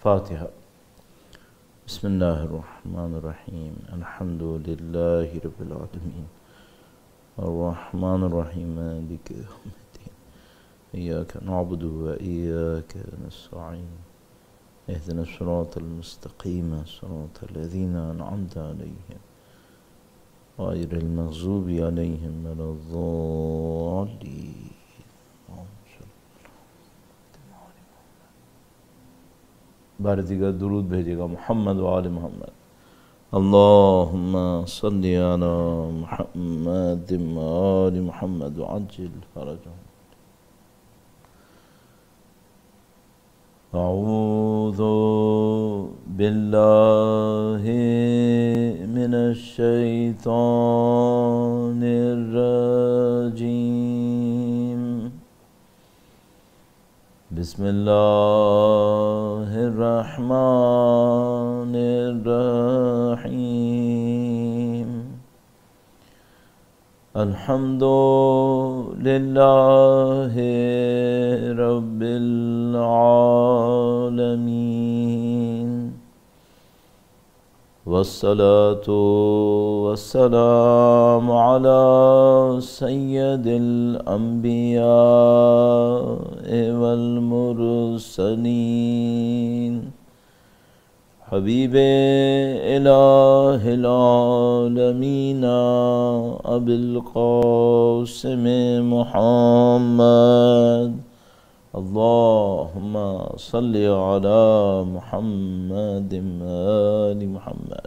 فاتحہ۔ بسم اللہ الرحمن الرحیم، الحمد للہ رب العالمین، الرحمن الرحیم، مالک یوم الدین، ایاک نعبد و ایاک نستعین، اہدنا الصراط المستقیم، صراط الذین انعمت علیہم غیر المغضوب علیہم ولا الضالین۔ بار دیگر درود بھیجے گا محمد و آل محمد۔ اللہم صلی علی محمد و آل محمد وعجل فرجهم۔ اعوذ باللہ من الشیطان الرجیم، بسم اللہ الرحمن الرحیم، الحمد للہ رب العالمین، والصلاة والسلام علی سید الانبیاء والمرسلین، حبیب الہ العالمین ابی القاسم محمد، اللہم صلی علی محمد آل محمد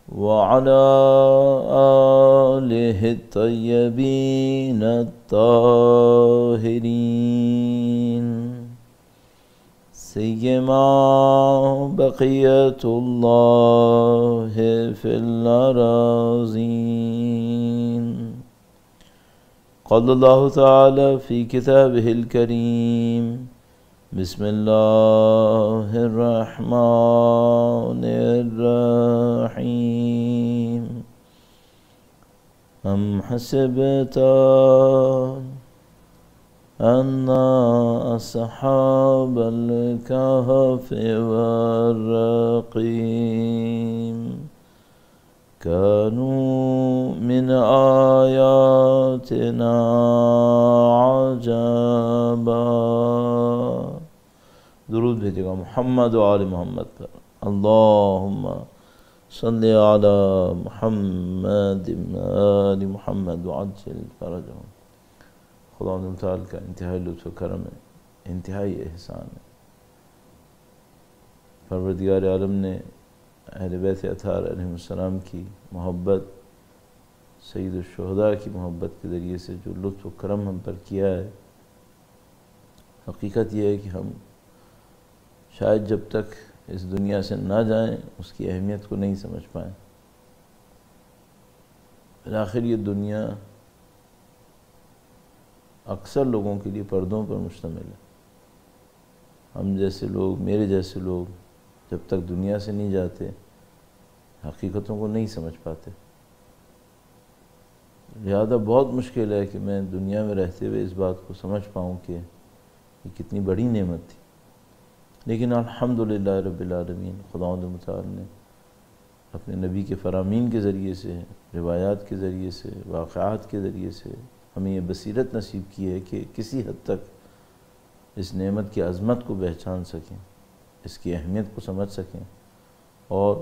وعلی آلہ الطیبین الطاہرین، سیما بقیت اللہ فی الأراضین۔ قال اللہ تعالی فی کتابہ الکریم، بسم اللہ الرحمن الرحیم، ام حسبت ان اصحاب الکہف والرقیم كانوا من آياتنا عجبا۔ درود بھیجے گا محمد و آل محمد پر۔ اللہم صلی علی محمد و آل محمد وعجل فرجهم۔ خدا تعالیٰ کا انتہائی لطف و کرم ہے، انتہائی احسان ہے۔ پروردگار عالم نے اہل بیت اطہار علیہ السلام کی محبت، سید الشہداء کی محبت کے ذریعے سے جو لطف و کرم ہم پر کیا ہے، حقیقت یہ ہے کہ ہم شاید جب تک اس دنیا سے نہ جائیں اس کی اہمیت کو نہیں سمجھ پائیں۔ بالآخر یہ دنیا اکثر لوگوں کے لیے پردوں پر مشتمل ہے۔ ہم جیسے لوگ، میرے جیسے لوگ جب تک دنیا سے نہیں جاتے حقیقتوں کو نہیں سمجھ پاتے۔ لہذا بہت مشکل ہے کہ میں دنیا میں رہتے ہوئے اس بات کو سمجھ پاؤں کہ یہ کتنی بڑی نعمت تھی، لیکن الحمدللہ رب العالمین، خداوند متعال نے اپنے نبی کے فرامین کے ذریعے سے، روایات کے ذریعے سے، واقعات کے ذریعے سے ہمیں یہ بصیرت نصیب کی ہے کہ کسی حد تک اس نعمت کی عظمت کو پہچان سکیں، اس کی اہمیت کو سمجھ سکیں، اور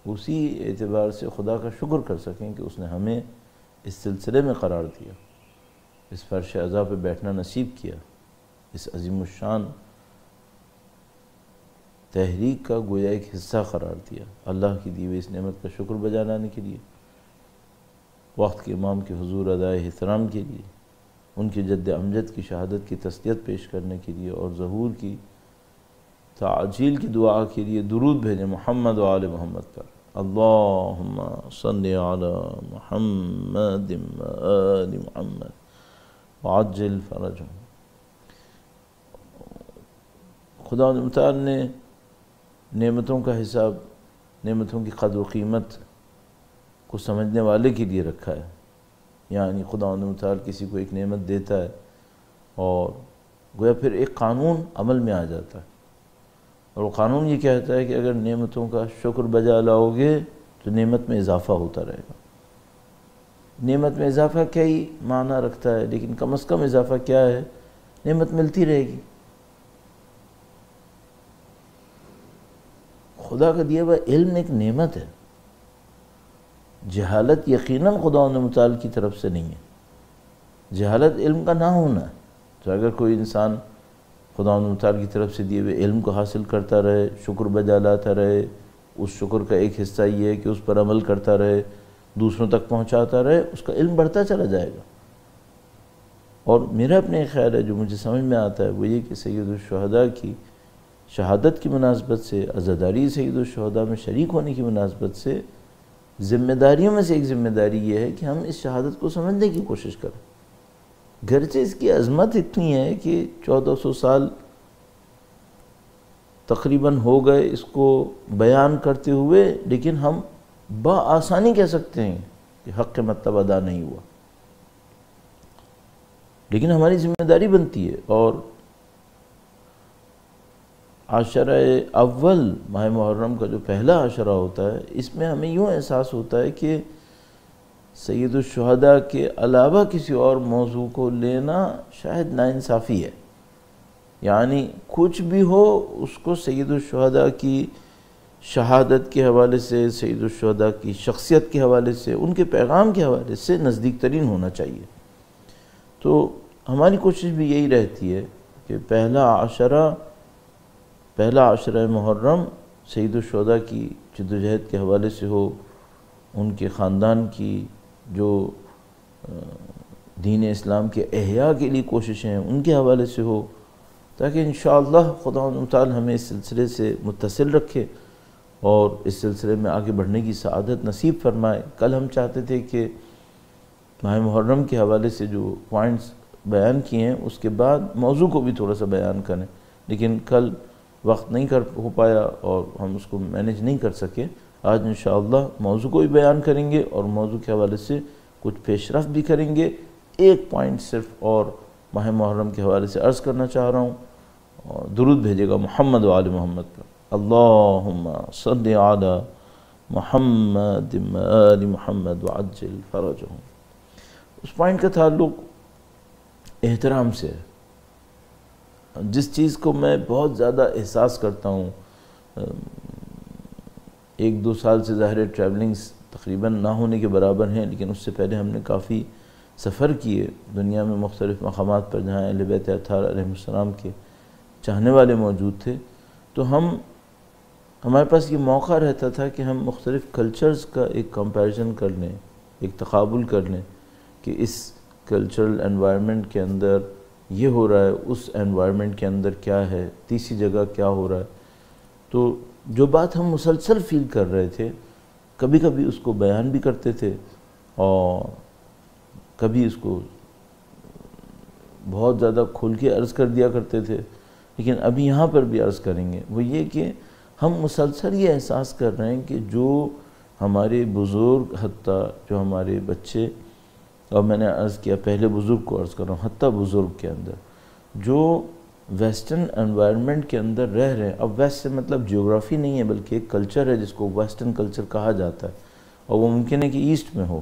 اسی اعتبار سے خدا کا شکر کر سکیں کہ اس نے ہمیں اس سلسلے میں قرار دیا، اس فرش عزا پہ بیٹھنا نصیب کیا، اس عظیم الشان تحریک کا گویا ایک حصہ قرار دیا، اللہ کی دی ہوئی اس نعمت کا شکر بجا لانے کے لیے، وقت کے امام کے حضور ادائے احترام کے لیے، ان کے جد امجد کی شہادت کی تسلیت پیش کرنے کے لیے، اور ظہور کی تعجیل کی دعا کے لیے درود بھیجیں محمد و آل محمد پر۔ اللہم صلی علی محمد و آل محمد وعجل فرجهم۔ خدا متعال نے نعمتوں کا حساب، نعمتوں کی قدر و قیمت کو سمجھنے والے کے لیے رکھا ہے۔ یعنی خدا متعال کسی کو ایک نعمت دیتا ہے اور گویا پھر ایک قانون عمل میں آ جاتا ہے اور وہ قانون یہ کہتا ہے کہ اگر نعمتوں کا شکر بجا لاؤ گے تو نعمت میں اضافہ ہوتا رہے گا۔ نعمت میں اضافہ کیا ہی معنی رکھتا ہے، لیکن کم از کم اضافہ کیا ہے، نعمت ملتی رہے گی۔ خدا کا دیا ہوا علم ایک نعمت ہے، جہالت یقیناً خدا متعال کی طرف سے نہیں ہے، جہالت علم کا نہ ہونا ہے۔ تو اگر کوئی انسان خدا متعال کی طرف سے دیے ہوئے علم کو حاصل کرتا رہے، شکر بجا لاتا رہے، اس شکر کا ایک حصہ یہ ہے کہ اس پر عمل کرتا رہے، دوسروں تک پہنچاتا رہے، اس کا علم بڑھتا چلا جائے گا۔ اور میرا اپنے ایک خیال ہے جو مجھے سمجھ میں آتا ہے وہ یہ کہ سید الشہداء کی شہادت کی مناسبت سے، عزاداری سید الشہداء میں شریک ہونے کی مناسبت سے ذمہ داریوں میں سے ایک ذمہ داری یہ ہے کہ ہم اس شہادت کو سمجھنے کی کوشش کریں۔ گرچہ اس کی عظمت اتنی ہے کہ 1400 سال تقریباً ہو گئے اس کو بیان کرتے ہوئے، لیکن ہم بآسانی کہہ سکتے ہیں کہ حق مطلب ادا نہیں ہوا، لیکن ہماری ذمہ داری بنتی ہے۔ اور عشرہ اول ماہ محرم کا جو پہلا عشرہ ہوتا ہے، اس میں ہمیں یوں احساس ہوتا ہے کہ سید الشہداء کے علاوہ کسی اور موضوع کو لینا شاید ناانصافی ہے، یعنی کچھ بھی ہو اس کو سید الشہداء کی شہادت کے حوالے سے، سید الشہداء کی شخصیت کے حوالے سے، ان کے پیغام کے حوالے سے نزدیک ترین ہونا چاہیے۔ تو ہماری کوشش بھی یہی رہتی ہے کہ پہلا عشرہ محرم سید الشہداء کی جدوجہد کے حوالے سے ہو، ان کے خاندان کی جو دین اسلام کے احیاء کے لیے کوششیں ہیں ان کے حوالے سے ہو، تاکہ انشاءاللہ خدا تعالی ہمیں اس سلسلے سے متصل رکھے اور اس سلسلے میں آگے بڑھنے کی سعادت نصیب فرمائے۔ کل ہم چاہتے تھے کہ ماہ محرم کے حوالے سے جو پوائنٹس بیان کیے ہیں اس کے بعد موضوع کو بھی تھوڑا سا بیان کریں، لیکن کل وقت نہیں ہو پایا اور ہم اس کو مینیج نہیں کر سکے۔ آج انشاءاللہ موضوع کو بھی بیان کریں گے اور موضوع کے حوالے سے کچھ پیش رفت بھی کریں گے۔ ایک پوائنٹ صرف اور ماہ محرم کے حوالے سے عرض کرنا چاہ رہا ہوں، اور درود بھیجے گا محمد و آل محمد پر۔ اللہم صلی علی محمد و آل محمد وعجل فرجہم۔ اس پوائنٹ کا تعلق احترام سے ہے، جس چیز کو میں بہت زیادہ احساس کرتا ہوں۔ 1-2 سال سے ظاہر ٹریولنگز تقریباً نہ ہونے کے برابر ہیں، لیکن اس سے پہلے ہم نے کافی سفر کیے دنیا میں مختلف مقامات پر جہاں اہل بیت اطہار علیہ السلام کے چاہنے والے موجود تھے، تو ہمارے پاس یہ موقع رہتا تھا کہ ہم مختلف کلچرز کا ایک کمپیریزن کر لیں، ایک تقابل کر لیں کہ اس کلچرل انوائرمنٹ کے اندر یہ ہو رہا ہے، اس انوائرمنٹ کے اندر کیا ہے، تیسری جگہ کیا ہو رہا ہے۔ تو جو بات ہم مسلسل فیل کر رہے تھے، کبھی کبھی اس کو بیان بھی کرتے تھے اور کبھی اس کو بہت زیادہ کھول کے عرض کر دیا کرتے تھے، لیکن ابھی یہاں پر بھی عرض کریں گے، وہ یہ کہ ہم مسلسل یہ احساس کر رہے ہیں کہ جو ہمارے بزرگ، حتیٰ جو ہمارے بچے، اور میں نے عرض کیا پہلے بزرگ کو عرض کر رہا ہوں، حتیٰ بزرگ کے اندر جو ویسٹرن انوائرمنٹ کے اندر رہ رہے ہیں، اب ویسٹ سے مطلب جیوگرافی نہیں ہے بلکہ ایک کلچر ہے جس کو ویسٹرن کلچر کہا جاتا ہے، اور وہ ممکن ہے کہ ایسٹ میں ہو،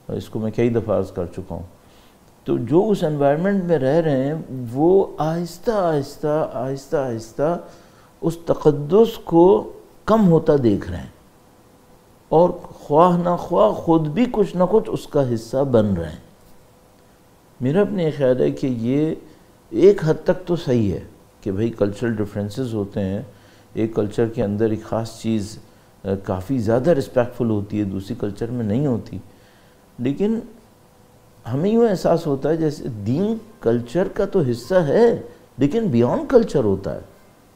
اس کو میں کئی دفعہ عرض کر چکا ہوں۔ تو جو اس انوائرمنٹ میں رہ رہے ہیں وہ آہستہ آہستہ آہستہ آہستہ اس تقدس کو کم ہوتا دیکھ رہے ہیں، اور خواہ نہ خواہ خود بھی کچھ نہ کچھ اس کا حصہ بن رہے ہیں۔ میرا اپنے خیال ہے کہ یہ ایک حد تک تو صحیح ہے کہ بھئی کلچرل ڈیفرنسز ہوتے ہیں، ایک کلچر کے اندر ایک خاص چیز کافی زیادہ رسپیکٹفل ہوتی ہے، دوسری کلچر میں نہیں ہوتی، لیکن ہمیں یوں احساس ہوتا ہے جیسے دین کلچر کا تو حصہ ہے لیکن بیانڈ کلچر ہوتا ہے،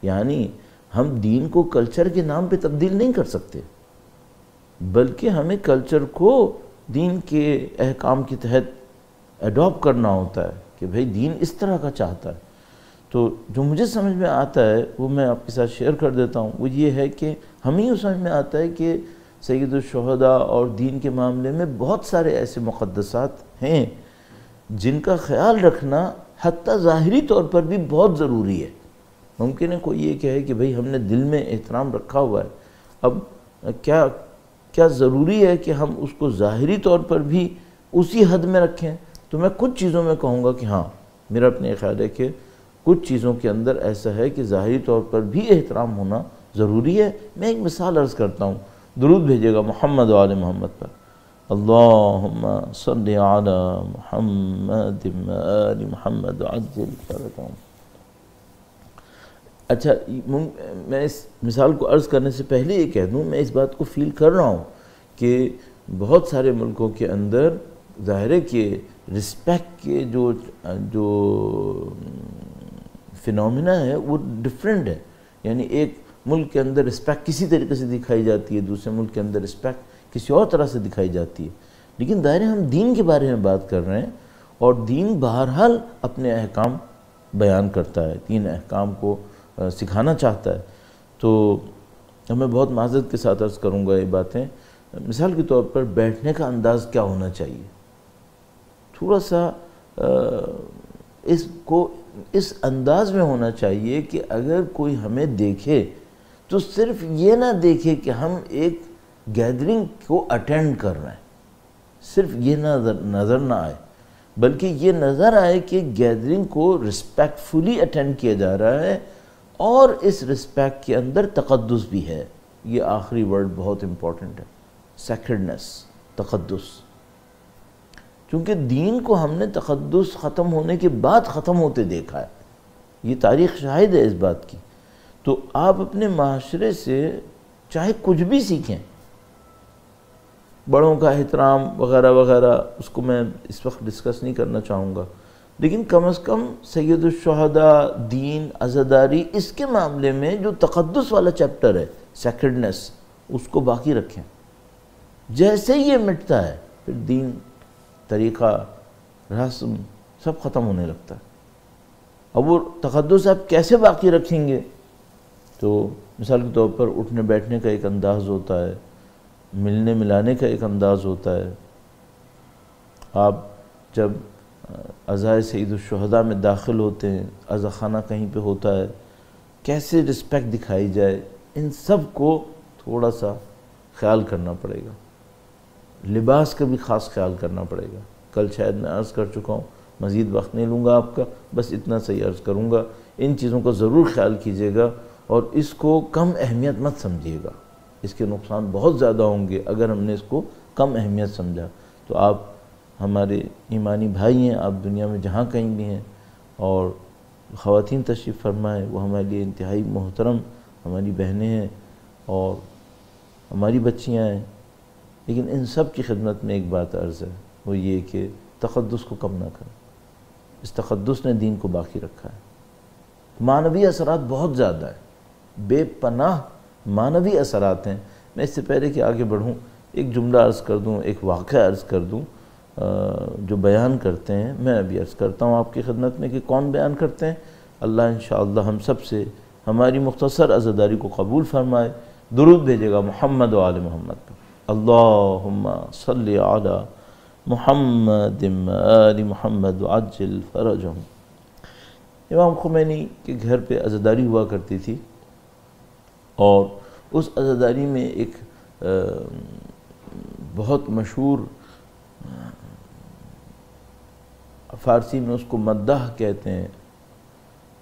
یعنی ہم دین کو کلچر کے نام پہ تبدیل نہیں کر سکتے، بلکہ ہمیں کلچر کو دین کے احکام کے تحت ایڈاپٹ کرنا ہوتا ہے کہ بھئی دین اس طرح کا چاہتا ہے۔ تو جو مجھے سمجھ میں آتا ہے وہ میں آپ کے ساتھ شیئر کر دیتا ہوں، وہ یہ ہے کہ ہمیں یوں سمجھ میں آتا ہے کہ سید الشہداء اور دین کے معاملے میں بہت سارے ایسے مقدسات ہیں جن کا خیال رکھنا حتیٰ ظاہری طور پر بھی بہت ضروری ہے۔ ممکن ہے کوئی یہ کہے کہ بھئی ہم نے دل میں احترام رکھا ہوا ہے، اب کیا ضروری ہے کہ ہم اس کو ظاہری طور پر بھی اسی حد میں رکھیں؟ تو میں کچھ چیزوں میں کہوں گا کہ ہاں، میرا اپنے خیال ہے کہ کچھ چیزوں کے اندر ایسا ہے کہ ظاہری طور پر بھی احترام ہونا ضروری ہے۔ میں ایک مثال عرض کرتا ہوں، درود بھیجے گا محمد و آل محمد پر، اللہم صلی علی محمد و آل محمد عجل فرجهم۔ اچھا، میں اس مثال کو عرض کرنے سے پہلے یہ کہہ دوں، میں اس بات کو فیل کر رہا ہوں کہ بہت سارے ملکوں کے اندر ظاہر ہے کہ رسپیکٹ کے جو فینومینا ہے وہ ڈیفرنٹ ہے، یعنی ایک ملک کے اندر رسپیکٹ کسی طریقے سے دکھائی جاتی ہے، دوسرے ملک کے اندر رسپیکٹ کسی اور طرح سے دکھائی جاتی ہے، لیکن ظاہر ہے ہم دین کے بارے میں بات کر رہے ہیں، اور دین بہرحال اپنے احکام بیان کرتا ہے، دین احکام کو سکھانا چاہتا ہے۔ تو میں بہت معذرت کے ساتھ عرض کروں گا یہ باتیں، مثال کے طور پر بیٹھنے کا انداز کیا ہونا چاہیے، تھوڑا سا اس انداز میں ہونا چاہیے کہ اگر کوئی ہمیں دیکھے تو صرف یہ نہ دیکھے کہ ہم ایک گیدرنگ کو اٹینڈ کر رہے ہیں، صرف یہ نظر نہ آئے، بلکہ یہ نظر آئے کہ گیدرنگ کو رسپیکٹفلی اٹینڈ کیا جا رہا ہے، اور اس رسپیکٹ کے اندر تقدس بھی ہے۔ یہ آخری ورڈ بہت امپورٹنٹ ہے، سیکرڈنس، تقدس، چونکہ دین کو ہم نے تقدس ختم ہونے کے بعد ختم ہوتے دیکھا ہے، یہ تاریخ شاہد ہے اس بات کی۔ تو آپ اپنے معاشرے سے چاہے کچھ بھی سیکھیں، بڑوں کا احترام وغیرہ وغیرہ، اس کو میں اس وقت ڈسکس نہیں کرنا چاہوں گا، لیکن کم از کم سید الشہداء، دین، عزاداری، اس کے معاملے میں جو تقدس والا چیپٹر ہے، سیکرڈنس، اس کو باقی رکھیں۔ جیسے ہی یہ مٹتا ہے پھر دین، طریقہ، رسم سب ختم ہونے لگتا ہے۔ اب وہ تقدس آپ کیسے باقی رکھیں گے؟ تو مثال کے طور پر اٹھنے بیٹھنے کا ایک انداز ہوتا ہے، ملنے ملانے کا ایک انداز ہوتا ہے۔ آپ جب عزائے سید الشہداء میں داخل ہوتے ہیں، عزا خانہ کہیں پہ ہوتا ہے، کیسے رسپیکٹ دکھائی جائے، ان سب کو تھوڑا سا خیال کرنا پڑے گا۔ لباس کا بھی خاص خیال کرنا پڑے گا۔ کل شاید میں عرض کر چکا ہوں، مزید وقت نہیں لوں گا آپ کا، بس اتنا صحیح عرض کروں گا، ان چیزوں کا ضرور خیال کیجیے گا، اور اس کو کم اہمیت مت سمجھیے گا، اس کے نقصان بہت زیادہ ہوں گے اگر ہم نے اس کو کم اہمیت سمجھا۔ تو آپ ہمارے ایمانی بھائی ہیں، آپ دنیا میں جہاں کہیں بھی ہیں، اور خواتین تشریف فرما ہے، وہ ہمارے لیے انتہائی محترم ہماری بہنیں ہیں اور ہماری بچیاں ہیں، لیکن ان سب کی خدمت میں ایک بات عرض ہے، وہ یہ کہ تقدس کو کم نہ کریں۔ اس تقدس نے دین کو باقی رکھا ہے۔ معنوی اثرات بہت زیادہ ہیں، بے پناہ معنوی اثرات ہیں۔ میں اس سے پہلے کہ آگے بڑھوں ایک جملہ عرض کر دوں، ایک واقعہ عرض کر دوں جو بیان کرتے ہیں۔ میں ابھی عرض کرتا ہوں آپ کی خدمت میں کہ کون بیان کرتے ہیں۔ اللہ انشاءاللہ ہم سب سے ہماری مختصر عزاداری کو قبول فرمائے۔ درود بھیجے گا محمد و آل محمد پر، اللہم صلی علی محمد و آل محمد عجل فرجهم۔ امام خمینی کے گھر پہ عزاداری ہوا کرتی تھی، اور اس عزاداری میں ایک بہت مشہور، فارسی میں اس کو مداح کہتے ہیں،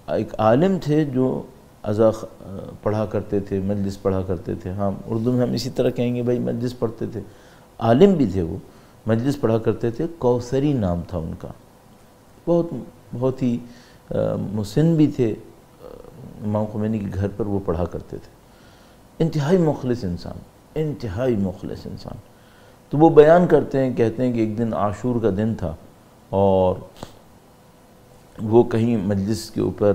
ایک عالم تھے جو عزا پڑھا کرتے تھے، مجلس پڑھا کرتے تھے۔ ہاں، اردو میں ہم اسی طرح کہیں گے بھائی مجلس پڑھتے تھے، عالم بھی تھے، وہ مجلس پڑھا کرتے تھے۔ کوثری نام تھا ان کا، بہت ہی مسن بھی تھے۔ امام خمینی کے گھر پر وہ پڑھا کرتے تھے، انتہائی مخلص انسان، انتہائی مخلص انسان۔ تو وہ بیان کرتے ہیں، کہتے ہیں کہ ایک دن عاشور کا دن تھا، اور وہ کہیں مجلس کے اوپر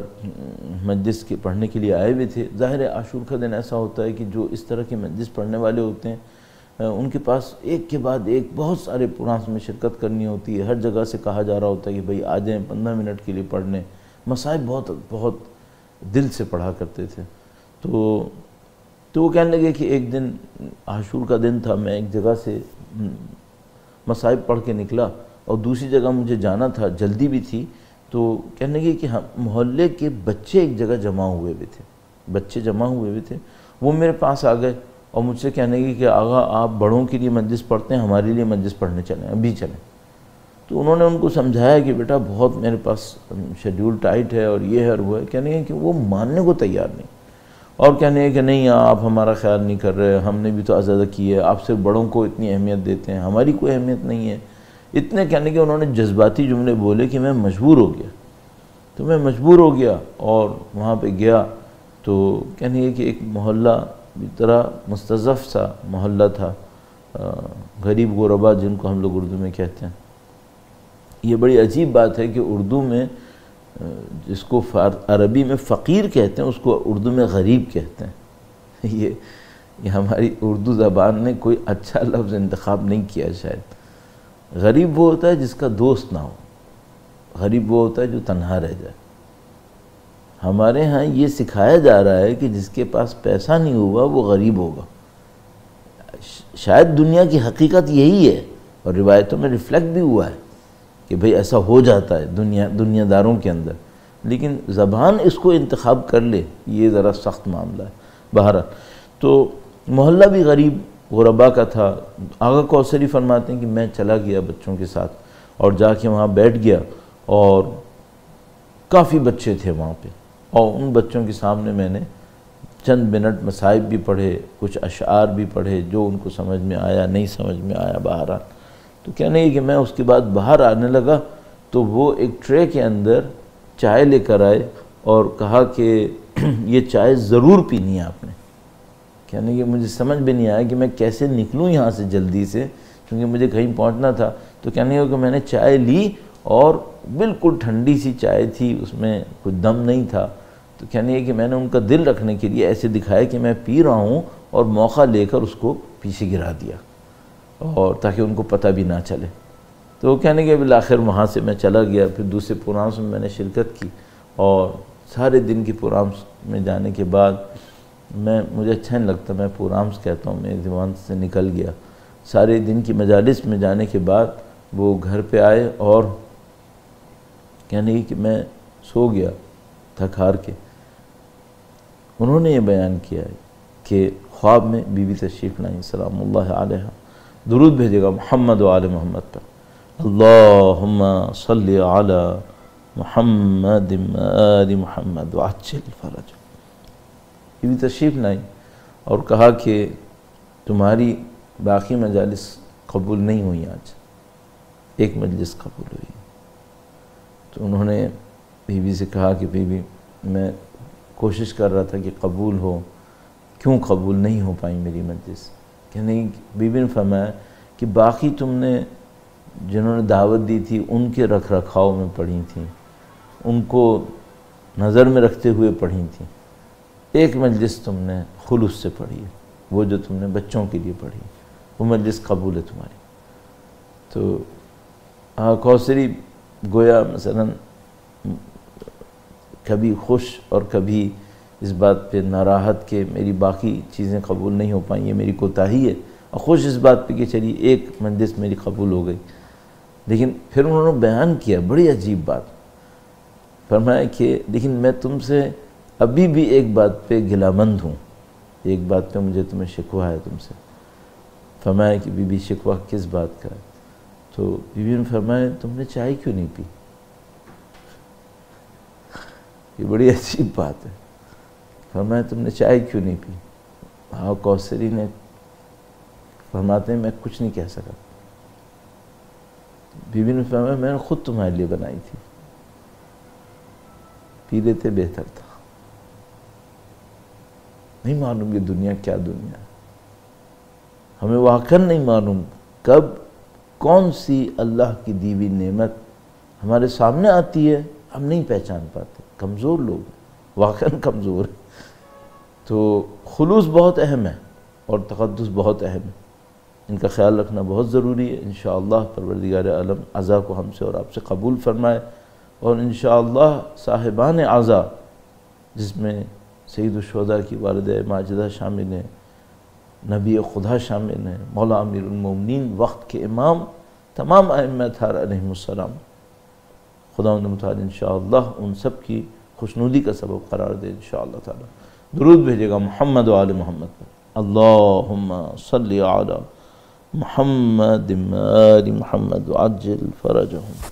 مجلس کے پڑھنے کے لیے آئے ہوئے تھے۔ ظاہر ہے عاشور کا دن ایسا ہوتا ہے کہ جو اس طرح کے مجلس پڑھنے والے ہوتے ہیں ان کے پاس ایک کے بعد ایک بہت سارے پروگرامس میں شرکت کرنی ہوتی ہے، ہر جگہ سے کہا جا رہا ہوتا ہے کہ بھئی آ جائیں 15 منٹ کے لیے پڑھنے۔ مصائب بہت دل سے پڑھا کرتے تھے۔ تو وہ کہنے لگے کہ ایک دن عاشور کا دن تھا، میں ایک جگہ سے مصائب پڑھ کے نکلا، اور دوسری جگہ مجھے جانا تھا، جلدی بھی تھی، تو کہنے لگے کہ ہم محلے کے بچے ایک جگہ جمع ہوئے ہوئے تھے، وہ میرے پاس آ گئے اور مجھ سے کہنے لگے کہ آغا آپ بڑوں کے لیے مجلس پڑھتے ہیں، ہمارے لیے مجلس پڑھنے چلیں، ابھی چلیں۔ تو انہوں نے ان کو سمجھایا کہ بیٹا بہت میرے پاس شیڈیول ٹائٹ ہے اور یہ ہے اور وہ ہے، کہنے لگے کہ وہ ماننے کو تیار نہیں، اور کہنے لگے کہ نہیں آپ ہمارا خیال نہیں کر رہے، ہم نے بھی تو آزادہ کی ہے، آپ صرف بڑوں کو اتنی اہمیت دیتے ہیں، ہماری کوئی اہمیت نہیں ہے۔ اتنے کہنے کہ انہوں نے جذباتی جملے بولے کہ میں مجبور ہو گیا اور وہاں پہ گیا تو کہنے لگے کہ ایک محلہ بھی طرح مستضعف سا محلہ تھا، غریب غربا جن کو ہم لوگ اردو میں کہتے ہیں۔ یہ بڑی عجیب بات ہے کہ اردو میں جس کو عربی میں فقیر کہتے ہیں اس کو اردو میں غریب کہتے ہیں۔ یہ ہماری اردو زبان نے کوئی اچھا لفظ انتخاب نہیں کیا شاید۔ غریب وہ ہوتا ہے جس کا دوست نہ ہو، غریب وہ ہوتا ہے جو تنہا رہ جائے۔ ہمارے ہاں یہ سکھایا جا رہا ہے کہ جس کے پاس پیسہ نہیں ہوا وہ غریب ہوگا۔ شاید دنیا کی حقیقت یہی ہے اور روایتوں میں ریفلیکٹ بھی ہوا ہے کہ بھئی ایسا ہو جاتا ہے دنیا داروں کے اندر، لیکن زبان اس کو انتخاب کر لے یہ ذرا سخت معاملہ ہے۔ بہرحال تو محلہ بھی غریب غربا کا تھا۔ آغا کوثری فرماتے ہیں کہ میں چلا گیا بچوں کے ساتھ اور جا کے وہاں بیٹھ گیا، اور کافی بچے تھے وہاں پہ، اور ان بچوں کے سامنے میں نے چند منٹ مصائب بھی پڑھے، کچھ اشعار بھی پڑھے جو ان کو سمجھ میں آیا نہیں سمجھ میں آیا۔ بہرحال تو کہنے لگے کہ میں اس کے بعد باہر آنے لگا تو وہ ایک ٹرے کے اندر چائے لے کر آئے اور کہا کہ یہ چائے ضرور پینی ہے آپ نے۔ کہنے لگے مجھے سمجھ بھی نہیں آیا کہ میں کیسے نکلوں یہاں سے جلدی سے، کیونکہ مجھے کہیں پہنچنا تھا۔ تو کہنے لگے کہ میں نے چائے لی اور بالکل ٹھنڈی سی چائے تھی، اس میں کچھ دم نہیں تھا۔ تو کہنے لگے کہ میں نے ان کا دل رکھنے کے لیے ایسے دکھایا کہ میں پی رہا ہوں اور موقع لے کر اس کو پیچھے گرا دیا، اور تاکہ ان کو پتہ بھی نہ چلے۔ تو وہ کہنے کہ بالآخر وہاں سے میں چلا گیا، پھر دوسرے پروگرامس میں نے شرکت کی، اور سارے دن کے پروگرامس میں جانے کے بعد مجھے اچھا نہیں لگتا میں پروگرامس کہتا ہوں، میرے دماغ سے نکل گیا۔ سارے دن کی مجالس میں جانے کے بعد وہ گھر پہ آئے اور کہنے کہ میں سو گیا تھک ہار کے۔ انہوں نے یہ بیان کیا ہے کہ خواب میں بی بی تشریف لائیں سلام اللہ علیہ، درود بھیجے گا محمد و آل محمد پر، اللہم صلی علی محمد آل محمد وعجل فرج۔ بی بی تشریف لائیں اور کہا کہ تمہاری باقی مجالس قبول نہیں ہوئی، آج ایک مجلس قبول ہوئی۔ تو انہوں نے بی بی سے کہا کہ بی بی میں کوشش کر رہا تھا کہ قبول ہو، کیوں قبول نہیں ہو پائیں میری مجلس؟ کہ نہیں، بی بی نے فرمایا کہ باقی تم نے جنہوں نے دعوت دی تھی ان کے رکھ رکھاؤ میں پڑھی تھیں، ان کو نظر میں رکھتے ہوئے پڑھی تھیں، ایک مجلس تم نے خلوص سے پڑھی ہے، وہ جو تم نے بچوں کے لیے پڑھی، وہ مجلس قبول ہے تمہاری۔ تو کوثری گویا مثلا کبھی خوش اور کبھی اس بات پہ ناراحت کہ میری باقی چیزیں قبول نہیں ہو پائیں، یہ میری کوتاہی ہے، اور خوش اس بات پہ کہ چلیے ایک مجلس میری قبول ہو گئی۔ لیکن پھر انہوں نے بیان کیا بڑی عجیب بات، فرمایا کہ لیکن میں تم سے ابھی بھی ایک بات پہ گلامند ہوں، ایک بات پہ مجھے تمہیں شکوہ ہے تم سے۔ فرمایا کہ بی بی شکوہ کس بات کا ہے؟ تو بی بی نے فرمایا تم نے چائے کیوں نہیں پی؟ یہ بڑی عجیب بات ہے، فرمایا تم نے چائے کیوں نہیں پی؟ کوثری نے فرماتے ہیں میں کچھ نہیں کہہ سکا۔ بی بی نے فرمایا میں نے خود تمہارے لیے بنائی تھی، پی لیتے بہتر تھا۔ نہیں معلوم یہ دنیا کیا دنیا ہے، ہمیں واقعاً نہیں معلوم کب کون سی اللہ کی دی ہوئی نعمت ہمارے سامنے آتی ہے، ہم نہیں پہچان پاتے، کمزور لوگ ہیں، واقعاً کمزور ہیں۔ تو خلوص بہت اہم ہے اور تقدس بہت اہم ہے، ان کا خیال رکھنا بہت ضروری ہے۔ انشاءاللہ پروردگار عالم عزا کو ہم سے اور آپ سے قبول فرمائے، اور انشاءاللہ صاحبان عزا جس میں سید الشہداء کی والدہ ماجدہ شامل ہیں، نبی خدا شامل ہیں، مولا امیر المومنین وقت کے امام، تمام ائمہ اطہار علیہم السلام، خداوند متعال انشاءاللہ ان سب کی خوشنودی کا سبب قرار دے انشاءاللہ تعالی۔ درود بھیجے گا محمد و آل محمد پر۔ اللہم صلی علی محمد آل محمد وعجل فرجہم۔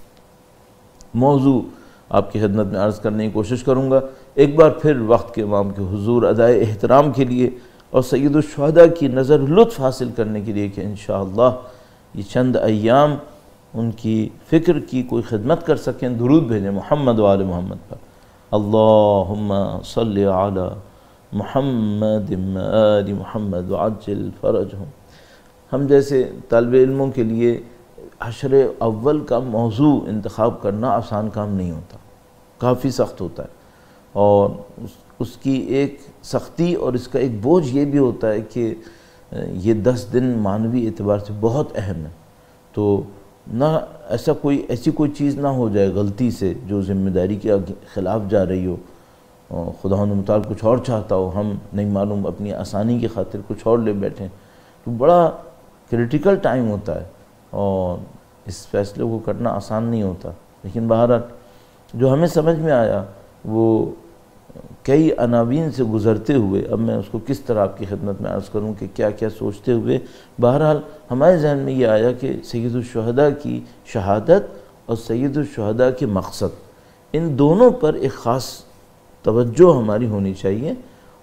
موضوع آپ کی خدمت میں عرض کرنے کی کوشش کروں گا، ایک بار پھر وقت کے امام کے حضور ادائے احترام کے لیے اور سید الشہداء کی نظر لطف حاصل کرنے کے لیے کہ انشاءاللہ یہ چند ایام ان کی فکر کی کوئی خدمت کر سکیں۔ درود بھیجیں محمد و آل محمد پر۔ اللہم صلی علی محمد آل محمد وعجل فرجہم۔ ہم جیسے طالب علموں کے لیے حشر اول کا موضوع انتخاب کرنا آسان کام نہیں ہوتا، کافی سخت ہوتا ہے، اور اس کی ایک سختی اور اس کا ایک بوجھ یہ بھی ہوتا ہے کہ یہ 10 دن معنوی اعتبار سے بہت اہم ہے، تو نہ ایسی کوئی چیز نہ ہو جائے غلطی سے جو ذمہ داری کے خلاف جا رہی ہو، خداوند متعال کچھ اور چاہتا ہو، ہم نہیں معلوم اپنی آسانی کی خاطر کچھ اور لے بیٹھیں، تو بڑا کریٹیکل ٹائم ہوتا ہے اور اس فیصلے کو کرنا آسان نہیں ہوتا۔ لیکن بہرحال جو ہمیں سمجھ میں آیا وہ کئی عناوین سے گزرتے ہوئے، اب میں اس کو کس طرح آپ کی خدمت میں عرض کروں کہ کیا کیا سوچتے ہوئے بہرحال ہمارے ذہن میں یہ آیا کہ سید الشہداء کی شہادت اور سید الشہداء کے مقصد، ان دونوں پر ایک خاص توجہ ہماری ہونی چاہیے،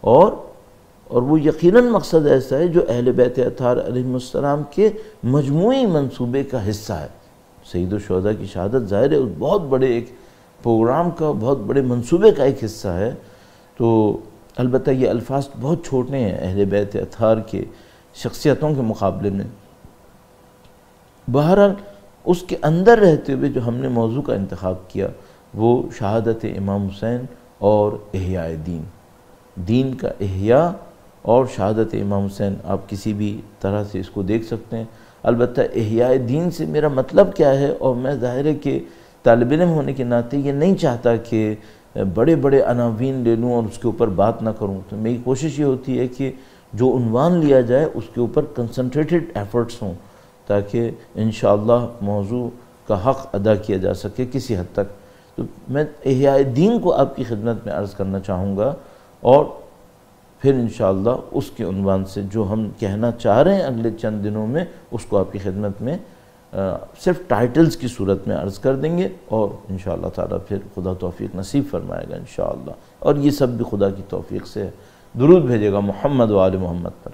اور وہ یقیناً مقصد ایسا ہے جو اہل بیت اطہار علیہ السلام کے مجموعی منصوبے کا حصہ ہے۔ سید الشہداء کی شہادت ظاہر ہے اس بہت بڑے ایک پروگرام کا، بہت بڑے منصوبے کا ایک حصہ ہے، تو البتہ یہ الفاظ بہت چھوٹے ہیں اہل بیت اطہار کے شخصیتوں کے مقابلے میں۔ بہرحال اس کے اندر رہتے ہوئے جو ہم نے موضوع کا انتخاب کیا وہ شہادت امام حسین اور احیاء دین، دین کا احیاء اور شہادت امام حسین، آپ کسی بھی طرح سے اس کو دیکھ سکتے ہیں۔ البتہ احیاء دین سے میرا مطلب کیا ہے، اور میں ظاہر ہے کہ طالب علم ہونے کے ناطے یہ نہیں چاہتا کہ بڑے بڑے عناوین لے لوں اور اس کے اوپر بات نہ کروں، تو میری کوشش یہ ہوتی ہے کہ جو عنوان لیا جائے اس کے اوپر کنسنٹریٹڈ ایفرٹس ہوں، تاکہ انشاءاللہ موضوع کا حق ادا کیا جا سکے کسی حد تک۔ تو میں احیاء دین کو آپ کی خدمت میں عرض کرنا چاہوں گا، اور پھر انشاءاللہ اس کے عنوان سے جو ہم کہنا چاہ رہے ہیں اگلے چند دنوں میں اس کو آپ کی خدمت میں صرف ٹائٹلز کی صورت میں عرض کر دیں گے، اور انشاءاللہ تعالیٰ پھر خدا توفیق نصیب فرمائے گا انشاءاللہ، اور یہ سب بھی خدا کی توفیق سے ہے۔ درود بھیجے گا محمد و آل محمد پر۔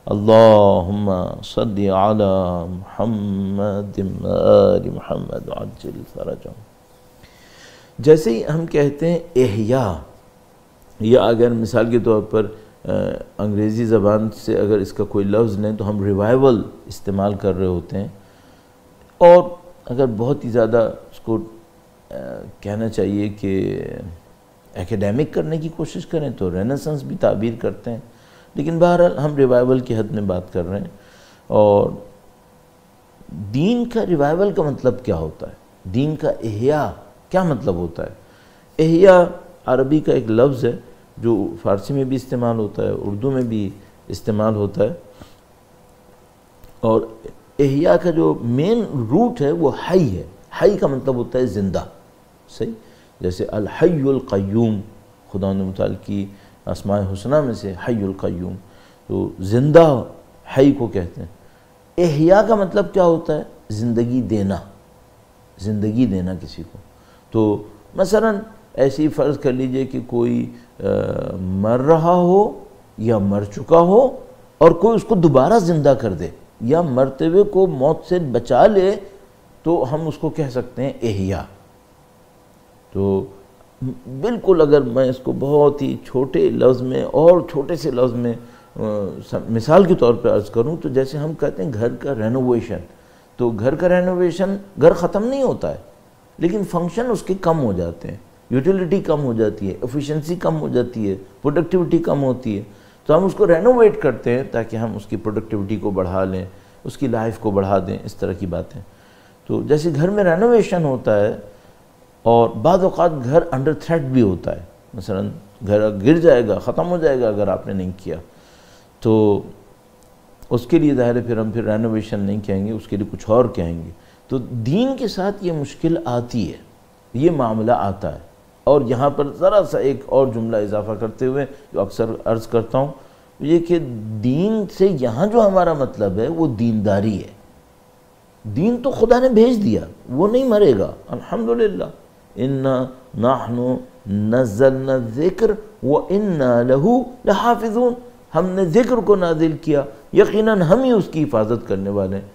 اللہم صلی علی محمد آل محمد وعجل فرجہم۔ جیسے ہی ہم کہتے ہیں احیاء، یا اگر مثال کے طور پر انگریزی زبان سے اگر اس کا کوئی لفظ لیں تو ہم ریوائول استعمال کر رہے ہوتے ہیں، اور اگر بہت ہی زیادہ اس کو کہنا چاہیے کہ ایکیڈیمک کرنے کی کوشش کریں تو رینیسنس بھی تعبیر کرتے ہیں، لیکن بہرحال ہم ریوائول کی حد میں بات کر رہے ہیں۔ اور دین کا ریوائول کا مطلب کیا ہوتا ہے، دین کا احیاء کیا مطلب ہوتا ہے؟ احیاء عربی کا ایک لفظ ہے جو فارسی میں بھی استعمال ہوتا ہے، اردو میں بھی استعمال ہوتا ہے، اور احیاء کا جو مین روٹ ہے وہ حی ہے۔ حی کا مطلب ہوتا ہے زندہ، صحیح؟ جیسے الحی القیوم خداوند متعال کی اسماء حسنہ میں سے حی القیوم، تو زندہ حی کو کہتے ہیں۔ احیاء کا مطلب کیا ہوتا ہے؟ زندگی دینا، زندگی دینا کسی کو۔ تو مثلا ایسی فرض کر لیجئے کہ کوئی مر رہا ہو یا مر چکا ہو اور کوئی اس کو دوبارہ زندہ کر دے یا مرتے ہوئے کو موت سے بچا لے، تو ہم اس کو کہہ سکتے ہیں احیاء۔ تو بالکل اگر میں اس کو بہت ہی چھوٹے لفظ میں اور چھوٹے سے لفظ میں مثال کے طور پہ عرض کروں تو جیسے ہم کہتے ہیں گھر کا رینوویشن، تو گھر کا رینوویشن، گھر ختم نہیں ہوتا ہے لیکن فنکشن اس کے کم ہو جاتے ہیں، یوٹیلیٹی کم ہو جاتی ہے، ایفیشنسی کم ہو جاتی ہے، پروڈکٹیوٹی کم ہوتی ہے، تو ہم اس کو رینوویٹ کرتے ہیں تاکہ ہم اس کی پروڈکٹیوٹی کو بڑھا لیں، اس کی لائف کو بڑھا دیں، اس طرح کی باتیں۔ تو جیسے گھر میں رینوویشن ہوتا ہے، اور بعض اوقات گھر انڈر تھریٹ بھی ہوتا ہے، مثلا گھر گر جائے گا، ختم ہو جائے گا اگر آپ نے نہیں کیا، تو اس کے لیے ظاہر ہے پھر ہم رینوویشن نہیں کہیں گے، اس کے لیے کچھ اور کہیں گے۔ تو دین کے ساتھ یہ مشکل آتی ہے، یہ معاملہ آتا ہے۔ اور یہاں پر ذرا سا ایک اور جملہ اضافہ کرتے ہوئے جو اکثر عرض کرتا ہوں، یہ کہ دین سے یہاں جو ہمارا مطلب ہے وہ دینداری ہے۔ دین تو خدا نے بھیج دیا، وہ نہیں مرے گا، الحمدللہ۔ اِنَّا نَحْنُ نَزَّلْنَا الذِّكْرَ وَإِنَّا لَهُ لَحَافِظُونَ، ہم نے ذکر کو نازل کیا، یقیناً ہم ہی اس کی حفاظت کرنے والے ہیں۔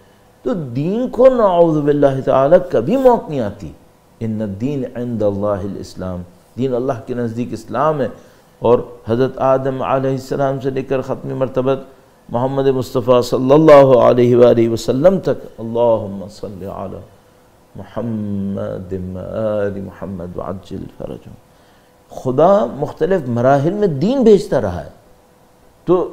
تو دین کو نعوذ باللہ تعالی کبھی موت نہیں آتی۔ ان الدین عند اللہ الاسلام، دین اللہ کے نزدیک اسلام ہے۔ اور حضرت آدم علیہ السلام سے لے کر ختم مرتبت محمد مصطفیٰ صلی اللہ علیہ وآلہ وسلم تک، اللہم صلی علی محمد آل محمد وعجل فرجہم، خدا مختلف مراحل میں دین بھیجتا رہا ہے۔ تو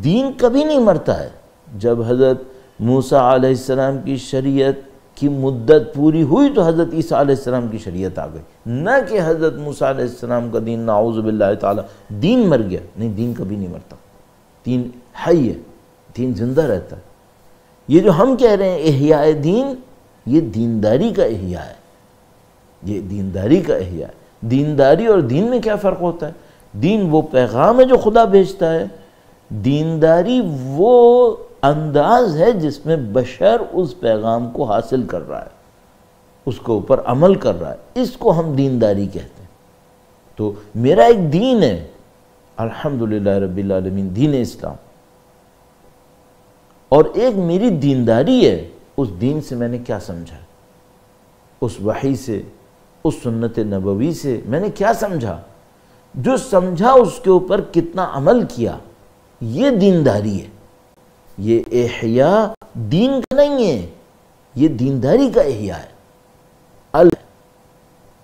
دین کبھی نہیں مرتا ہے۔ جب حضرت موسیٰ علیہ السلام کی شریعت کی مدت پوری ہوئی تو حضرت عیسیٰ علیہ السلام کی شریعت آ گئی، نہ کہ حضرت موسیٰ علیہ السلام کا دین نعوذ باللہ تعالی دین مر گیا، نہیں، دین کبھی نہیں مرتا، دین حی ہے، دین زندہ رہتا ہے۔ یہ جو ہم کہہ رہے ہیں احیاء دین، یہ دینداری کا احیاء ہے، یہ دینداری کا احیاء ہے۔ دینداری اور دین میں کیا فرق ہوتا ہے؟ دین وہ پیغام ہے جو خدا بھیجتا ہے، دینداری وہ انداز ہے جس میں بشر اس پیغام کو حاصل کر رہا ہے، اس کے اوپر عمل کر رہا ہے، اس کو ہم دینداری کہتے ہیں۔ تو میرا ایک دین ہے، الحمدللہ رب العالمین، دین اسلام، اور ایک میری دینداری ہے، اس دین سے میں نے کیا سمجھا، اس وحی سے، اس سنت نبوی سے میں نے کیا سمجھا، جو سمجھا اس کے اوپر کتنا عمل کیا، یہ دینداری ہے۔ یہ احیاء دین کا نہیں ہے، یہ دینداری کا احیاء ہے۔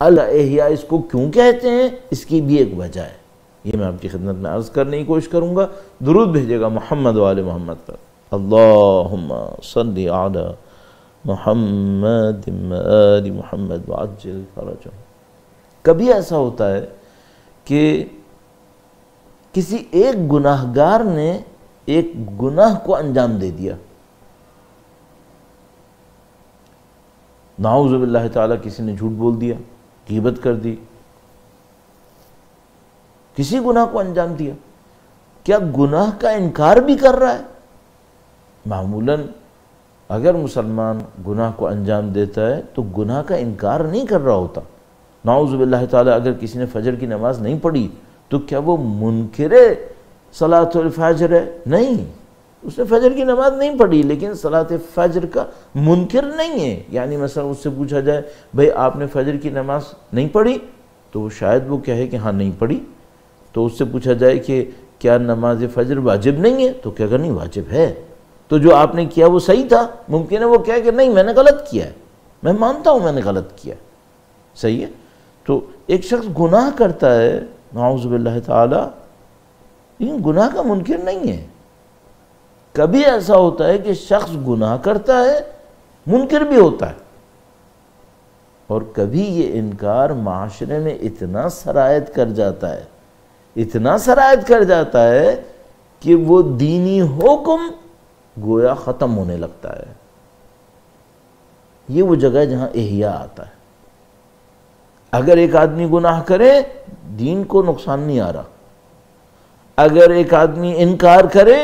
الاحیاء اس کو کیوں کہتے ہیں، اس کی بھی ایک وجہ ہے، یہ میں آپ کی خدمت میں عرض کرنے کی کوشش کروں گا۔ درود بھیجے گا محمد و آل محمد پر، اللہم صلی علی محمد آل محمد وعجل فرجہم۔ کبھی ایسا ہوتا ہے کہ کسی ایک گناہ گار نے ایک گناہ کو انجام دے دیا، نعوذ باللہ تعالیٰ کسی نے جھوٹ بول دیا، غیبت کر دی، کسی گناہ کو انجام دیا، کیا گناہ کا انکار بھی کر رہا ہے؟ معمولاً اگر مسلمان گناہ کو انجام دیتا ہے تو گناہ کا انکار نہیں کر رہا ہوتا۔ نعوذ باللہ تعالیٰ اگر کسی نے فجر کی نماز نہیں پڑھی تو کیا وہ منکر صلاۃ الفجر ہے؟ نہیں، اس نے فجر کی نماز نہیں پڑھی لیکن صلاۃ فجر کا منکر نہیں ہے۔ یعنی مثلا اس سے پوچھا جائے بھئی آپ نے فجر کی نماز نہیں پڑھی، تو شاید وہ کہے کہ ہاں نہیں پڑھی۔ تو اس سے پوچھا جائے کہ کیا نماز فجر واجب نہیں ہے، تو کیا کہ نہیں، واجب ہے۔ تو جو آپ نے کیا وہ صحیح تھا؟ ممکن ہے وہ کہے کہ نہیں، میں نے غلط کیا ہے، میں مانتا ہوں میں نے غلط کیا، صحیح ہے۔ تو ایک شخص گناہ کرتا ہے نعوذ باللہ تعالی، لیکن گناہ کا منکر نہیں ہے۔ کبھی ایسا ہوتا ہے کہ شخص گناہ کرتا ہے، منکر بھی ہوتا ہے، اور کبھی یہ انکار معاشرے میں اتنا سرایت کر جاتا ہے، اتنا سرایت کر جاتا ہے کہ وہ دینی حکم گویا ختم ہونے لگتا ہے۔ یہ وہ جگہ ہے جہاں احیاء آتا ہے۔ اگر ایک آدمی گناہ کرے دین کو نقصان نہیں آ رہا، اگر ایک آدمی انکار کرے،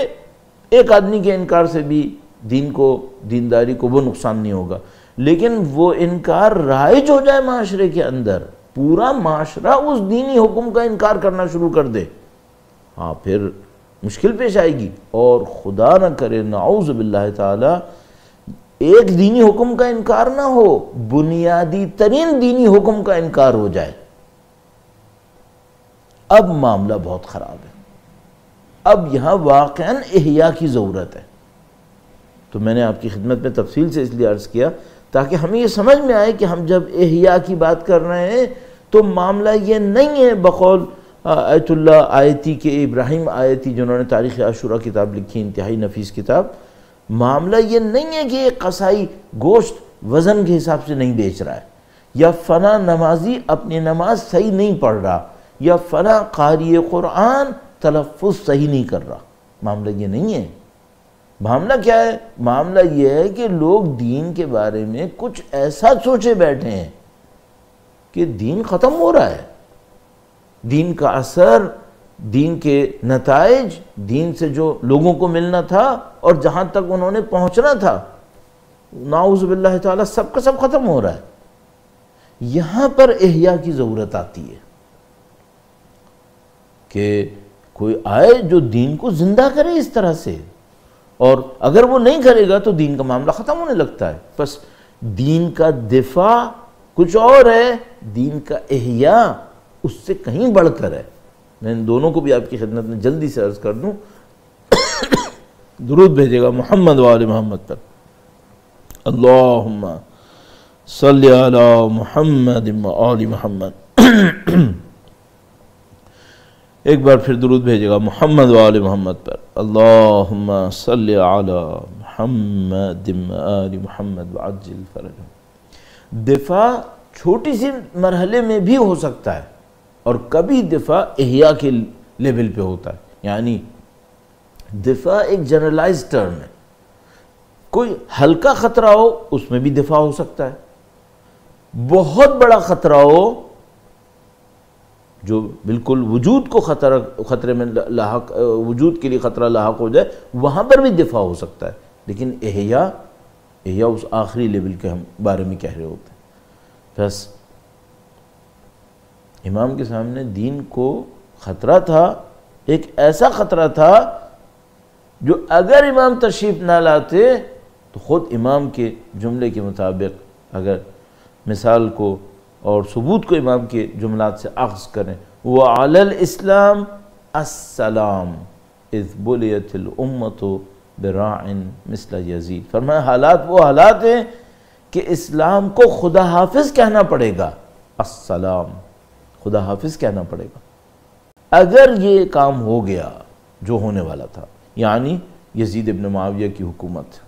ایک آدمی کے انکار سے بھی دین کو، دینداری کو وہ نقصان نہیں ہوگا، لیکن وہ انکار رائج ہو جائے معاشرے کے اندر، پورا معاشرہ اس دینی حکم کا انکار کرنا شروع کر دے، ہاں پھر مشکل پیش آئے گی۔ اور خدا نہ کرے نعوذ باللہ تعالی ایک دینی حکم کا انکار نہ ہو، بنیادی ترین دینی حکم کا انکار ہو جائے، اب معاملہ بہت خراب ہے۔ اب یہاں واقعاً احیاء کی ضرورت ہے۔ تو میں نے آپ کی خدمت میں تفصیل سے اس لیے عرض کیا تاکہ ہمیں یہ سمجھ میں آئے کہ ہم جب احیاء کی بات کر رہے ہیں تو معاملہ یہ نہیں ہے بقول آیت اللہ آیتی کے ابراہیم آیتی جنہوں نے تاریخ عاشورہ کتاب لکھی، انتہائی نفیس کتاب، معاملہ یہ نہیں ہے کہ ایک قصائی گوشت وزن کے حساب سے نہیں بیچ رہا ہے، یا فلاں نمازی اپنی نماز صحیح نہیں پڑھ رہا، یا فلاں قاری قرآن تلفظ صحیح نہیں کر رہا۔ معاملہ یہ نہیں ہے۔ معاملہ کیا ہے؟ معاملہ یہ ہے کہ لوگ دین کے بارے میں کچھ ایسا سوچے بیٹھے ہیں کہ دین ختم ہو رہا ہے، دین کا اثر، دین کے نتائج، دین سے جو لوگوں کو ملنا تھا اور جہاں تک انہوں نے پہنچنا تھا، نعوذ باللہ تعالیٰ سب کا سب ختم ہو رہا ہے۔ یہاں پر احیاء کی ضرورت آتی ہے کہ کوئی آئے جو دین کو زندہ کرے اس طرح سے، اور اگر وہ نہیں کرے گا تو دین کا معاملہ ختم ہونے لگتا ہے۔ بس دین کا دفاع کچھ اور ہے، دین کا احیاء اس سے کہیں بڑھ کر ہے۔ میں ان دونوں کو بھی آپ کی خدمت میں جلدی سے عرض کر دوں، درود بھیجے گا محمد و آل محمد پر، اللہم صلی علی محمد و آل محمد۔ ایک بار پھر درود بھیجے گا محمد و آل محمد پر، اللہم صلی علی محمد و آل محمد وعجل فرجہم۔ دفاع چھوٹی سی مرحلے میں بھی ہو سکتا ہے، اور کبھی دفاع احیاء کے لیول پہ ہوتا ہے، یعنی دفاع ایک جنرلائز ٹرم ہے۔ کوئی ہلکا خطرہ ہو اس میں بھی دفاع ہو سکتا ہے، بہت بڑا خطرہ ہو جو بالکل وجود کو خطرے میں لاحق، وجود کے لیے خطرہ لاحق ہو جائے، وہاں پر بھی دفاع ہو سکتا ہے۔ لیکن احیاء اس آخری لیول کے ہم بارے میں کہہ رہے ہوتے ہیں۔ بس امام کے سامنے دین کو خطرہ تھا، ایک ایسا خطرہ تھا جو اگر امام تشریف نہ لاتے تو خود امام کے جملے کے مطابق اگر مثال کو اور ثبوت کو امام کے جملات سے اخذ کریں، وَعَلَى الْإِسْلَامِ السَّلَامِ اِذْ بُلِيَتِ الْأُمَّةُ بِرَاعٍ مِثْلَ یزید۔ فرمایا حالات وہ حالات ہیں کہ اسلام کو خدا حافظ کہنا پڑے گا، السلام، خدا حافظ کہنا پڑے گا اگر یہ کام ہو گیا جو ہونے والا تھا، یعنی یزید ابن معاویہ کی حکومت۔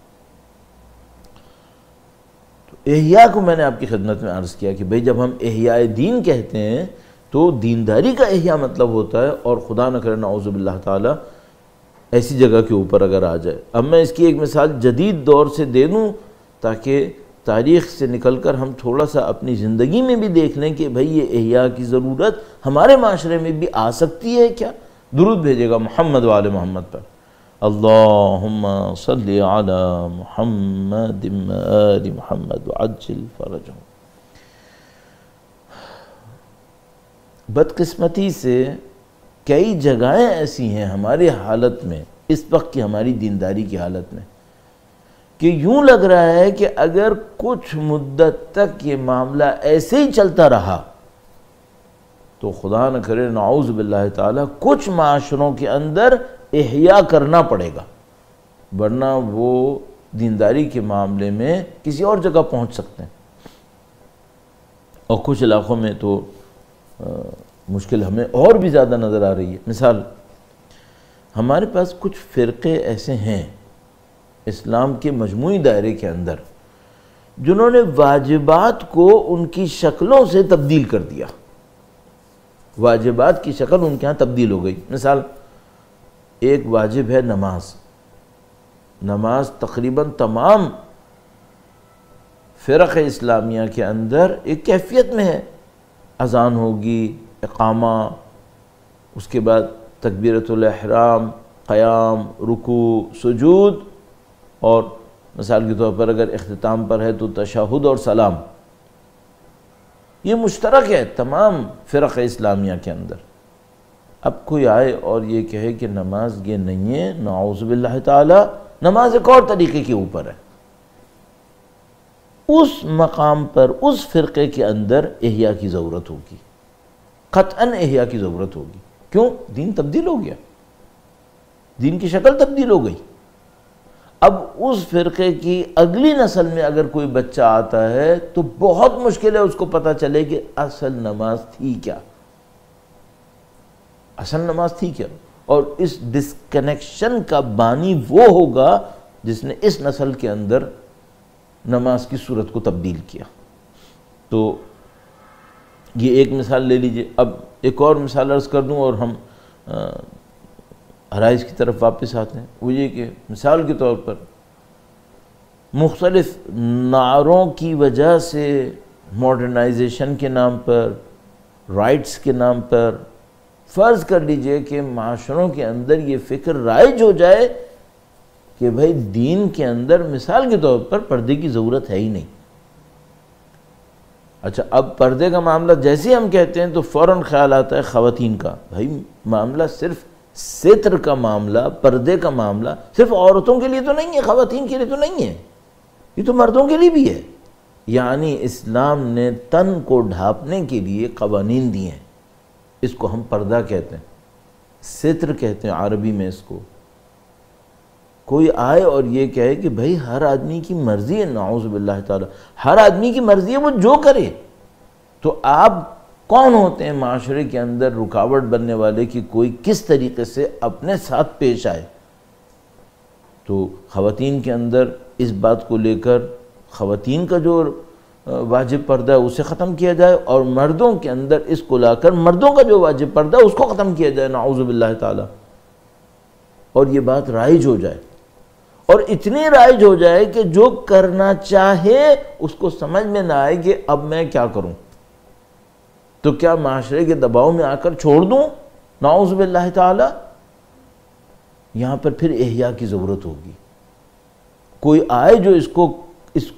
تو احیاء کو میں نے آپ کی خدمت میں عرض کیا کہ بھئی جب ہم احیاء دین کہتے ہیں تو دینداری کا احیاء مطلب ہوتا ہے، اور خدا نہ کرے نعوذ باللہ تعالی ایسی جگہ کے اوپر اگر آ جائے۔ اب میں اس کی ایک مثال جدید دور سے دے دوں تاکہ تاریخ سے نکل کر ہم تھوڑا سا اپنی زندگی میں بھی دیکھ لیں کہ بھئی یہ احیاء کی ضرورت ہمارے معاشرے میں بھی آ سکتی ہے کیا۔ درود بھیجے گا محمد و آل محمد پر، اللہم صلی علی محمد و آل محمد وعجل فرجہم۔ بدقسمتی سے کئی جگہیں ایسی ہیں ہماری حالت میں، اس وقت کی ہماری دینداری کی حالت میں، کہ یوں لگ رہا ہے کہ اگر کچھ مدت تک یہ معاملہ ایسے ہی چلتا رہا تو خدا نہ کرے نعوذ باللہ تعالی کچھ معاشروں کے اندر احیاء کرنا پڑے گا، ورنہ وہ دینداری کے معاملے میں کسی اور جگہ پہنچ سکتے ہیں۔ اور کچھ علاقوں میں تو مشکل ہمیں اور بھی زیادہ نظر آ رہی ہے۔ مثال، ہمارے پاس کچھ فرقے ایسے ہیں اسلام کے مجموعی دائرے کے اندر جنہوں نے واجبات کو ان کی شکلوں سے تبدیل کر دیا، واجبات کی شکل ان کے ہاں تبدیل ہو گئی۔ مثال، ایک واجب ہے نماز، نماز تقریباً تمام فرق اسلامیہ کے اندر ایک کیفیت میں ہے، اذان ہوگی، اقامہ، اس کے بعد تکبیرۃ الاحرام، قیام، رکوع، سجود، اور مثال کے طور پر اگر اختتام پر ہے تو تشہد اور سلام۔ یہ مشترک ہے تمام فرق اسلامیہ کے اندر۔ اب کوئی آئے اور یہ کہے کہ نماز یہ نہیں ہے، نعوذ باللہ تعالی، نماز ایک اور طریقے کے اوپر ہے، اس مقام پر اس فرقے کے اندر احیاء کی ضرورت ہوگی، قطعاً احیاء کی ضرورت ہوگی۔ کیوں؟ دین تبدیل ہو گیا، دین کی شکل تبدیل ہو گئی۔ اب اس فرقے کی اگلی نسل میں اگر کوئی بچہ آتا ہے تو بہت مشکل ہے اس کو پتہ چلے کہ اصل نماز تھی کیا، اصل نماز تھی کیا۔ اور اس ڈسکنیکشن کا بانی وہ ہوگا جس نے اس نسل کے اندر نماز کی صورت کو تبدیل کیا۔ تو یہ ایک مثال لے لیجئے۔ اب ایک اور مثال عرض کر دوں اور ہم عرائض کی طرف واپس آتے ہیں۔ وہ یہ کہ مثال کے طور پر مختلف نعروں کی وجہ سے ماڈرنائزیشن کے نام پر، رائٹس کے نام پر، فرض کر لیجئے کہ معاشروں کے اندر یہ فکر رائج ہو جائے کہ بھائی دین کے اندر مثال کے طور پر پردے کی ضرورت ہے ہی نہیں۔ اچھا، اب پردے کا معاملہ جیسے ہم کہتے ہیں تو فوراً خیال آتا ہے خواتین کا۔ بھائی معاملہ صرف ستر کا معاملہ، پردے کا معاملہ صرف عورتوں کے لیے تو نہیں ہے، خواتین کے لیے تو نہیں ہے، یہ تو مردوں کے لیے بھی ہے۔ یعنی اسلام نے تن کو ڈھانپنے کے لیے قوانین دیے ہیں، اس کو ہم پردہ کہتے ہیں، ستر کہتے ہیں عربی میں اس کو۔ کوئی آئے اور یہ کہے کہ بھائی ہر آدمی کی مرضی ہے، نعوذ باللہ تعالی، ہر آدمی کی مرضی ہے وہ جو کرے، تو آپ کون ہوتے ہیں معاشرے کے اندر رکاوٹ بننے والے کہ کوئی کس طریقے سے اپنے ساتھ پیش آئے؟ تو خواتین کے اندر اس بات کو لے کر خواتین کا جو واجب پردہ ہے اسے ختم کیا جائے، اور مردوں کے اندر اس کو لا کر مردوں کا جو واجب پردہ ہے اس کو ختم کیا جائے، نعوذ باللہ تعالی، اور یہ بات رائج ہو جائے، اور اتنی رائج ہو جائے کہ جو کرنا چاہے اس کو سمجھ میں نہ آئے کہ اب میں کیا کروں، تو کیا معاشرے کے دباؤ میں آ کر چھوڑ دوں، نعوذ باللہ تعالی؟ یہاں پر پھر احیاء کی ضرورت ہوگی، کوئی آئے جو اس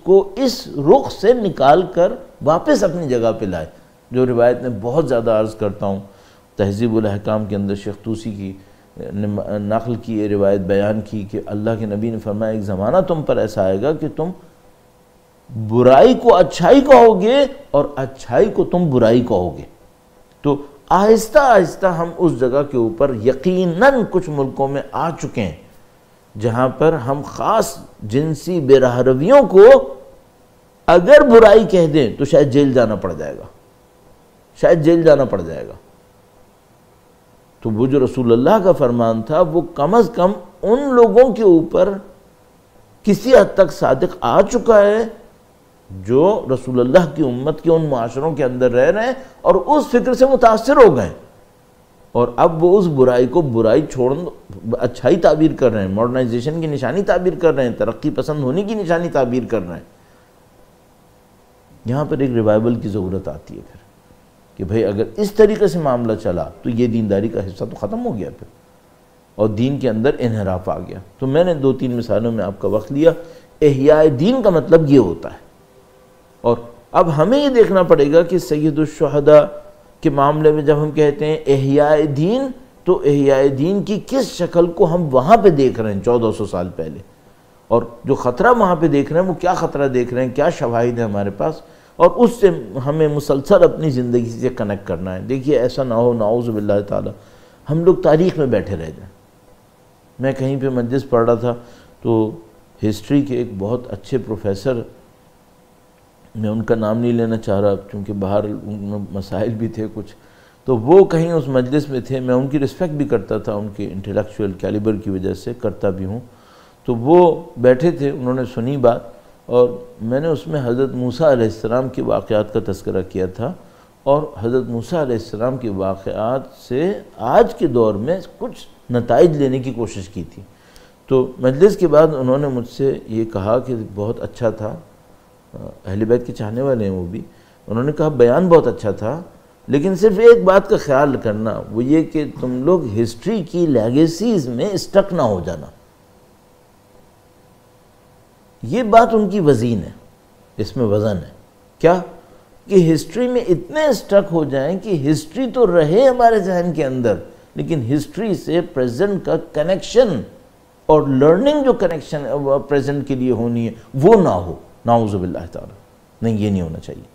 کو اس رخ سے نکال کر واپس اپنی جگہ پہ لائے، جو روایت میں بہت زیادہ عرض کرتا ہوں، تہذیب الاحکام کے اندر شیخ طوسی کی نقل کی یہ روایت بیان کی کہ اللہ کے نبی نے فرمایا ایک زمانہ تم پر ایسا آئے گا کہ تم برائی کو اچھائی کہو گے اور اچھائی کو تم برائی کہو گے۔ تو آہستہ آہستہ ہم اس جگہ کے اوپر یقیناً کچھ ملکوں میں آ چکے ہیں جہاں پر ہم خاص جنسی بے راہ رویوں کو اگر برائی کہہ دیں تو شاید جیل جانا پڑ جائے گا، شاید جیل جانا پڑ جائے گا۔ تو وہ جو رسول اللہ کا فرمان تھا وہ کم از کم ان لوگوں کے اوپر کسی حد تک صادق آ چکا ہے جو رسول اللہ کی امت کے ان معاشروں کے اندر رہ رہے ہیں اور اس فکر سے متاثر ہو گئے، اور اب وہ اس برائی کو برائی چھوڑنا اچھائی تعبیر کر رہے ہیں، ماڈرنائزیشن کی نشانی تعبیر کر رہے ہیں، ترقی پسند ہونے کی نشانی تعبیر کر رہے ہیں۔ یہاں پر ایک ریوائول کی ضرورت آتی ہے پھر کہ بھئی اگر اس طریقے سے معاملہ چلا تو یہ دینداری کا حصہ تو ختم ہو گیا پھر، اور دین کے اندر انحراف آ گیا۔ تو میں نے 2-3 مثالوں میں آپ کا وقت لیا۔ احیاء دین کا مطلب یہ ہوتا ہے، اور اب ہمیں یہ دیکھنا پڑے گا کہ سید الشہداء کے معاملے میں جب ہم کہتے ہیں احیاء دین، تو احیاء دین کی کس شکل کو ہم وہاں پہ دیکھ رہے ہیں 1400 سال پہلے، اور جو خطرہ وہاں پہ دیکھ رہے ہیں وہ کیا خطرہ دیکھ رہے ہیں، کیا شواہد ہے ہمارے پاس، اور اس سے ہمیں مسلسل اپنی زندگی سے کنیکٹ کرنا ہے۔ دیکھیے ایسا نہ ہو نعوذ باللہ تعالی ہم لوگ تاریخ میں بیٹھے رہ جائیں۔ میں کہیں پہ مجلس پڑھ رہا تھا تو ہسٹری کے ایک بہت اچھے پروفیسر، میں ان کا نام نہیں لینا چاہ رہا کیونکہ باہر مسائل بھی تھے کچھ، تو وہ کہیں اس مجلس میں تھے، میں ان کی رسپیکٹ بھی کرتا تھا، ان کے انٹلیکچوئل کیلیبر کی وجہ سے کرتا بھی ہوں، تو وہ بیٹھے تھے، انہوں نے سنی بات، اور میں نے اس میں حضرت موسیٰ علیہ السلام کے واقعات کا تذکرہ کیا تھا، اور حضرت موسیٰ علیہ السلام کے واقعات سے آج کے دور میں کچھ نتائج لینے کی کوشش کی تھی۔ تو مجلس کے بعد انہوں نے مجھ سے یہ کہا کہ بہت اچھا تھا، اہل بیت کے چاہنے والے ہیں وہ بھی، انہوں نے کہا بیان بہت اچھا تھا، لیکن صرف ایک بات کا خیال کرنا، وہ یہ کہ تم لوگ ہسٹری کی لیگیسیز میں اسٹک نہ ہو جانا۔ یہ بات ان کی وزین ہے، اس میں وزن ہے، کیا کہ ہسٹری میں اتنے اسٹک ہو جائیں کہ ہسٹری تو رہے ہمارے ذہن کے اندر، لیکن ہسٹری سے پریزنٹ کا کنیکشن اور لرننگ جو کنیکشن پریزنٹ کے لیے ہونی ہے وہ نہ ہو، نعوذ باللہ تعالی، نہیں یہ نہیں ہونا چاہیے۔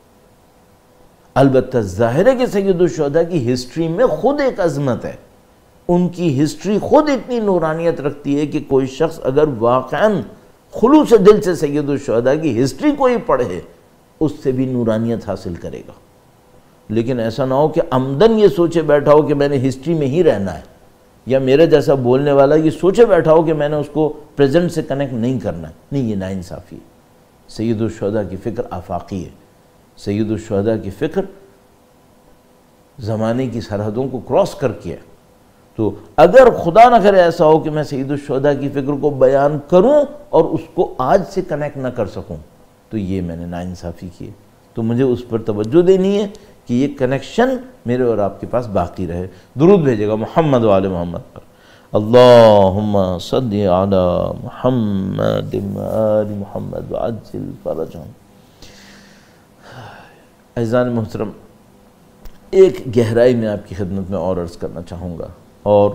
البتہ ظاہر ہے کہ سید الشہداء کی ہسٹری میں خود ایک عظمت ہے، ان کی ہسٹری خود اتنی نورانیت رکھتی ہے کہ کوئی شخص اگر واقعاً خلوص دل سے سید الشہداء کی ہسٹری کو ہی پڑھے اس سے بھی نورانیت حاصل کرے گا۔ لیکن ایسا نہ ہو کہ عمدن یہ سوچے بیٹھا ہو کہ میں نے ہسٹری میں ہی رہنا ہے، یا میرے جیسا بولنے والا یہ سوچے بیٹھا ہو کہ میں نے اس کو پریزنٹ سے کنیکٹ نہیں کرنا ہے، نہیں، یہ ناانصافی ہے۔ سید الشہداء کی فکر آفاقی ہے، سید الشہداء کی فکر زمانے کی سرحدوں کو کراس کر کے ہے۔ تو اگر خدا نہ کرے ایسا ہو کہ میں سید الشہداء کی فکر کو بیان کروں اور اس کو آج سے کنیکٹ نہ کر سکوں تو یہ میں نے ناانصافی کی ہے۔ تو مجھے اس پر توجہ دینی ہے کہ یہ کنیکشن میرے اور آپ کے پاس باقی رہے. درود بھیجے گا محمد و آل محمد پر. اللہم صلی علی محمد و آل محمد وعجل فرجہم. عزیزان محترم، ایک گہرائی میں آپ کی خدمت میں اور عرض کرنا چاہوں گا، اور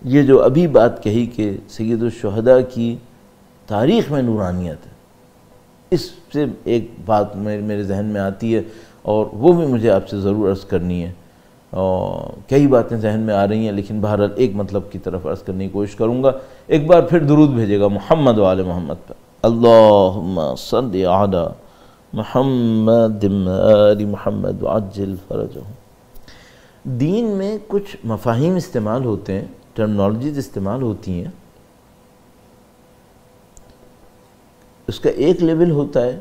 یہ جو ابھی بات کہی کہ سید الشہداء کی تاریخ میں نورانیت ہے، اس سے ایک بات میرے ذہن میں آتی ہے اور وہ بھی مجھے آپ سے ضرور عرض کرنی ہے. اور کئی باتیں ذہن میں آ رہی ہیں، لیکن بہرحال ایک مطلب کی طرف عرض کرنے کی کوشش کروں گا. ایک بار پھر درود بھیجے گا محمد و آل محمد پر. اللہم صلی علی محمد و آل محمد وعجل فرجہم. دین میں کچھ مفاہیم استعمال ہوتے ہیں، ٹرمنالوجیز استعمال ہوتی ہیں. اس کا ایک لیول ہوتا ہے،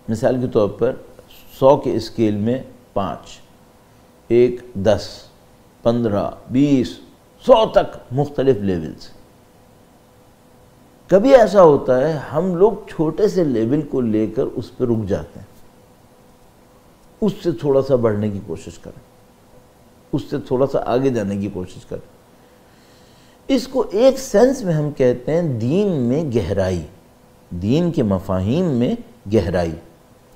مثال کے طور پر 100 کے اسکیل میں 5، 1، 10، 15، 20، 100 تک مختلف لیولز. کبھی ایسا ہوتا ہے ہم لوگ چھوٹے سے لیول کو لے کر اس پہ رک جاتے ہیں، اس سے تھوڑا سا بڑھنے کی کوشش کریں، اس سے تھوڑا سا آگے جانے کی کوشش کریں. اس کو ایک سینس میں ہم کہتے ہیں دین میں گہرائی، دین کے مفاہیم میں گہرائی.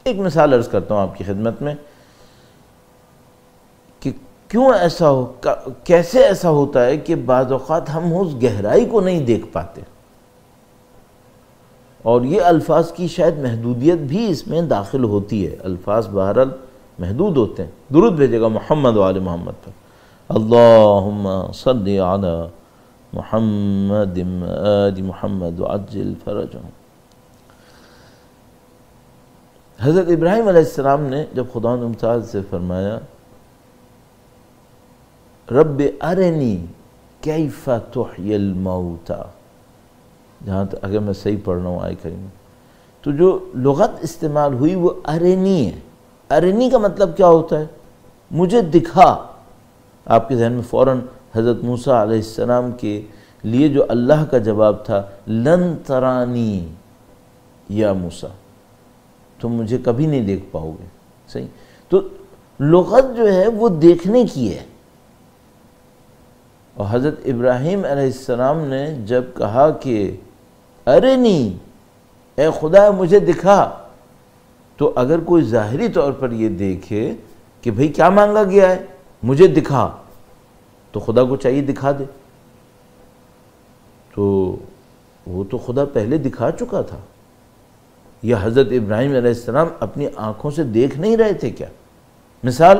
ایک مثال عرض کرتا ہوں آپ کی خدمت میں کہ کیوں ایسا ہو، کیسے ایسا ہوتا ہے کہ بعض اوقات ہم اس گہرائی کو نہیں دیکھ پاتے، اور یہ الفاظ کی شاید محدودیت بھی اس میں داخل ہوتی ہے. الفاظ بہرحال محدود ہوتے ہیں. درود بھیجے گا محمد و آل محمد پر. اللہم صلی علی محمد و آل محمد وعجل فرجہم. حضرت ابراہیم علیہ السلام نے جب خداوند متعال سے فرمایا رب ارنی کیف تحیی الموتى، جہاں تک اگر میں صحیح پڑھ رہا ہوں آیت کریمہ، تو جو لغت استعمال ہوئی وہ ارنی ہے. ارنی کا مطلب کیا ہوتا ہے؟ مجھے دکھا. آپ کے ذہن میں فوراً حضرت موسیٰ علیہ السلام کے لیے جو اللہ کا جواب تھا لن ترانی یا موسیٰ، تم مجھے کبھی نہیں دیکھ پاؤ گے. صحیح. تو لغت جو ہے وہ دیکھنے کی ہے. اور حضرت ابراہیم علیہ السلام نے جب کہا کہ ارنی، اے خدا مجھے دکھا، تو اگر کوئی ظاہری طور پر یہ دیکھے کہ بھئی کیا مانگا گیا ہے، مجھے دکھا، تو خدا کو چاہیے دکھا دے. تو وہ تو خدا پہلے دکھا چکا تھا. یا حضرت ابراہیم علیہ السلام اپنی آنکھوں سے دیکھ نہیں رہے تھے کیا؟ مثال،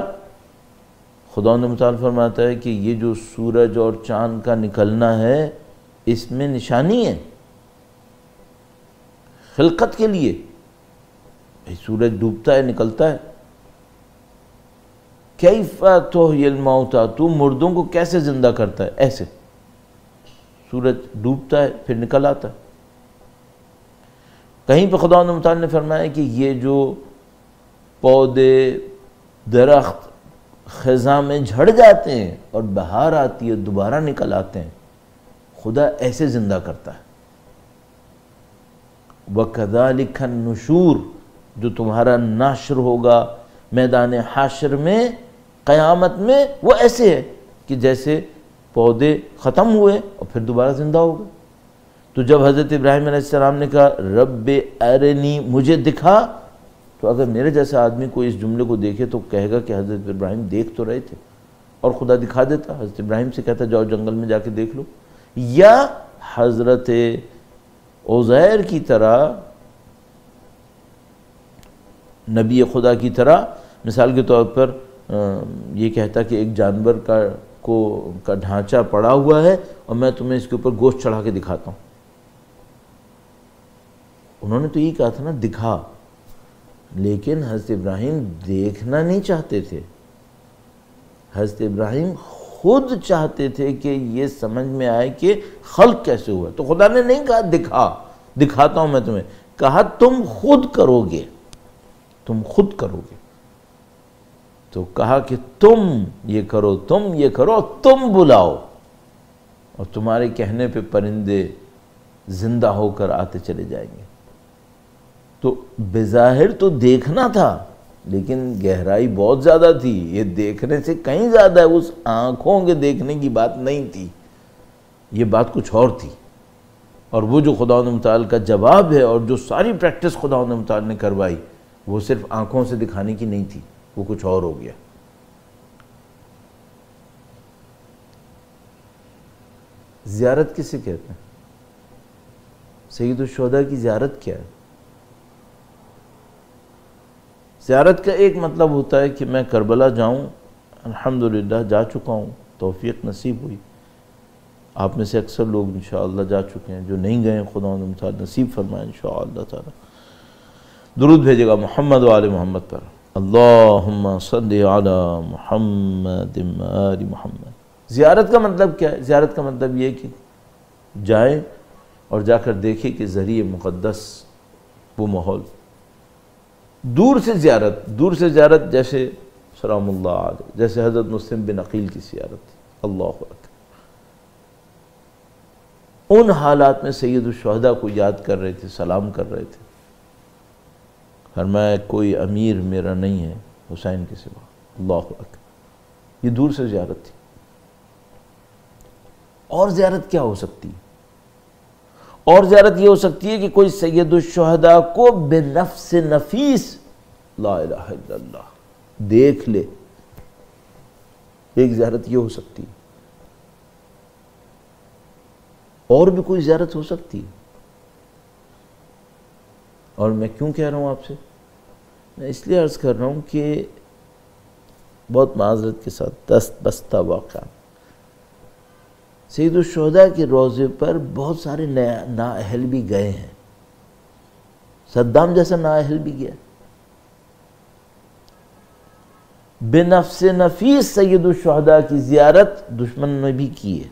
خداوند متعال فرماتا ہے کہ یہ جو سورج اور چاند کا نکلنا ہے اس میں نشانی ہے خلقت کے لیے. سورج ڈوبتا ہے نکلتا ہے. کیف تحیی الموتى، تو مردوں کو کیسے زندہ کرتا ہے؟ ایسے سورج ڈوبتا ہے پھر نکل آتا ہے. کہیں پہ خداوند متعال نے فرمایا کہ یہ جو پودے درخت خزاں میں جھڑ جاتے ہیں اور بہار آتی ہے دوبارہ نکل آتے ہیں، خدا ایسے زندہ کرتا ہے. وَكَذَلِكَ النُّشُورُ، جو تمہارا ناشر ہوگا میدان حاشر میں قیامت میں، وہ ایسے ہے کہ جیسے پودے ختم ہوئے اور پھر دوبارہ زندہ ہو گئے. تو جب حضرت ابراہیم علیہ السلام نے کہا رب ارنی، مجھے دکھا، تو اگر میرے جیسا آدمی کوئی اس جملے کو دیکھے تو کہے گا کہ حضرت ابراہیم دیکھ تو رہے تھے اور خدا دکھا دیتا. حضرت ابراہیم سے کہتا جاؤ جنگل میں جا کے دیکھ لو. یا حضرت عزیر کی طرح، نبی خدا کی طرح، مثال کے طور پر یہ کہتا کہ ایک جانور کا ڈھانچہ پڑا ہوا ہے اور میں تمہیں اس کے اوپر گوشت چڑھا کے دکھاتا ہوں. انہوں نے تو یہ کہا تھا نا دکھا، لیکن حضرت ابراہیم دیکھنا نہیں چاہتے تھے. حضرت ابراہیم خود چاہتے تھے کہ یہ سمجھ میں آئے کہ خلق کیسے ہوا. تو خدا نے نہیں کہا دکھاتا ہوں میں تمہیں، کہا تم خود کرو گے، تم خود کرو گے. تو کہا کہ تم یہ کرو، تم یہ کرو، تم بلاؤ، اور تمہارے کہنے پہ پرندے زندہ ہو کر آتے چلے جائیں گے. تو بظاہر تو دیکھنا تھا، لیکن گہرائی بہت زیادہ تھی، یہ دیکھنے سے کہیں زیادہ ہے، اس آنکھوں کے دیکھنے کی بات نہیں تھی، یہ بات کچھ اور تھی۔ اور وہ جو خداوند متعال کا جواب ہے اور جو ساری پریکٹس خداوند متعال نے کروائی، وہ صرف آنکھوں سے دکھانے کی نہیں تھی، وہ کچھ اور ہو گیا۔ زیارت کسے کہتے ہیں؟ سید الشہداء کی زیارت کیا ہے؟ زیارت کا ایک مطلب ہوتا ہے کہ میں کربلا جاؤں، الحمدللہ جا چکا ہوں، توفیق نصیب ہوئی۔ آپ میں سے اکثر لوگ انشاءاللہ جا چکے ہیں، جو نہیں گئے خداوند متعال نصیب فرمائے انشاءاللہ تعالی۔ درود بھیجے گا محمد و آل محمد پر، اللہم صلی علی محمد و آل محمد۔ زیارت کا مطلب کیا ہے؟ زیارت کا مطلب یہ ہے کہ جائیں اور جا کر دیکھیں کہ ذریعہ مقدس وہ ماحول، دور سے زیارت جیسے سلام اللہ علیہ، جیسے حضرت مسلم بن عقیل کی زیارت تھی، اللہ اکبر۔ ان حالات میں سید الشہداء کو یاد کر رہے تھے، سلام کر رہے تھے، فرمایا کوئی امیر میرا نہیں ہے حسین کے سوا، اللہ اکبر۔ یہ دور سے زیارت تھی۔ اور زیارت کیا ہو سکتی ہے؟ اور زیارت یہ ہو سکتی ہے کہ کوئی سید الشہداء کو بنفس نفیس، لا الہ الا اللہ، دیکھ لے، ایک زیارت یہ ہو سکتی ہے۔ اور بھی کوئی زیارت ہو سکتی ہے۔ اور میں کیوں کہہ رہا ہوں آپ سے؟ میں اس لیے عرض کر رہا ہوں کہ بہت معذرت کے ساتھ دست بستہ واقعہ، سید الشہداء کے روضے پر بہت سارے نااہل بھی گئے ہیں، صدام جیسا نااہل بھی گیا۔ بنفس نفیس سید الشہداء کی زیارت دشمنوں نے بھی کی ہے،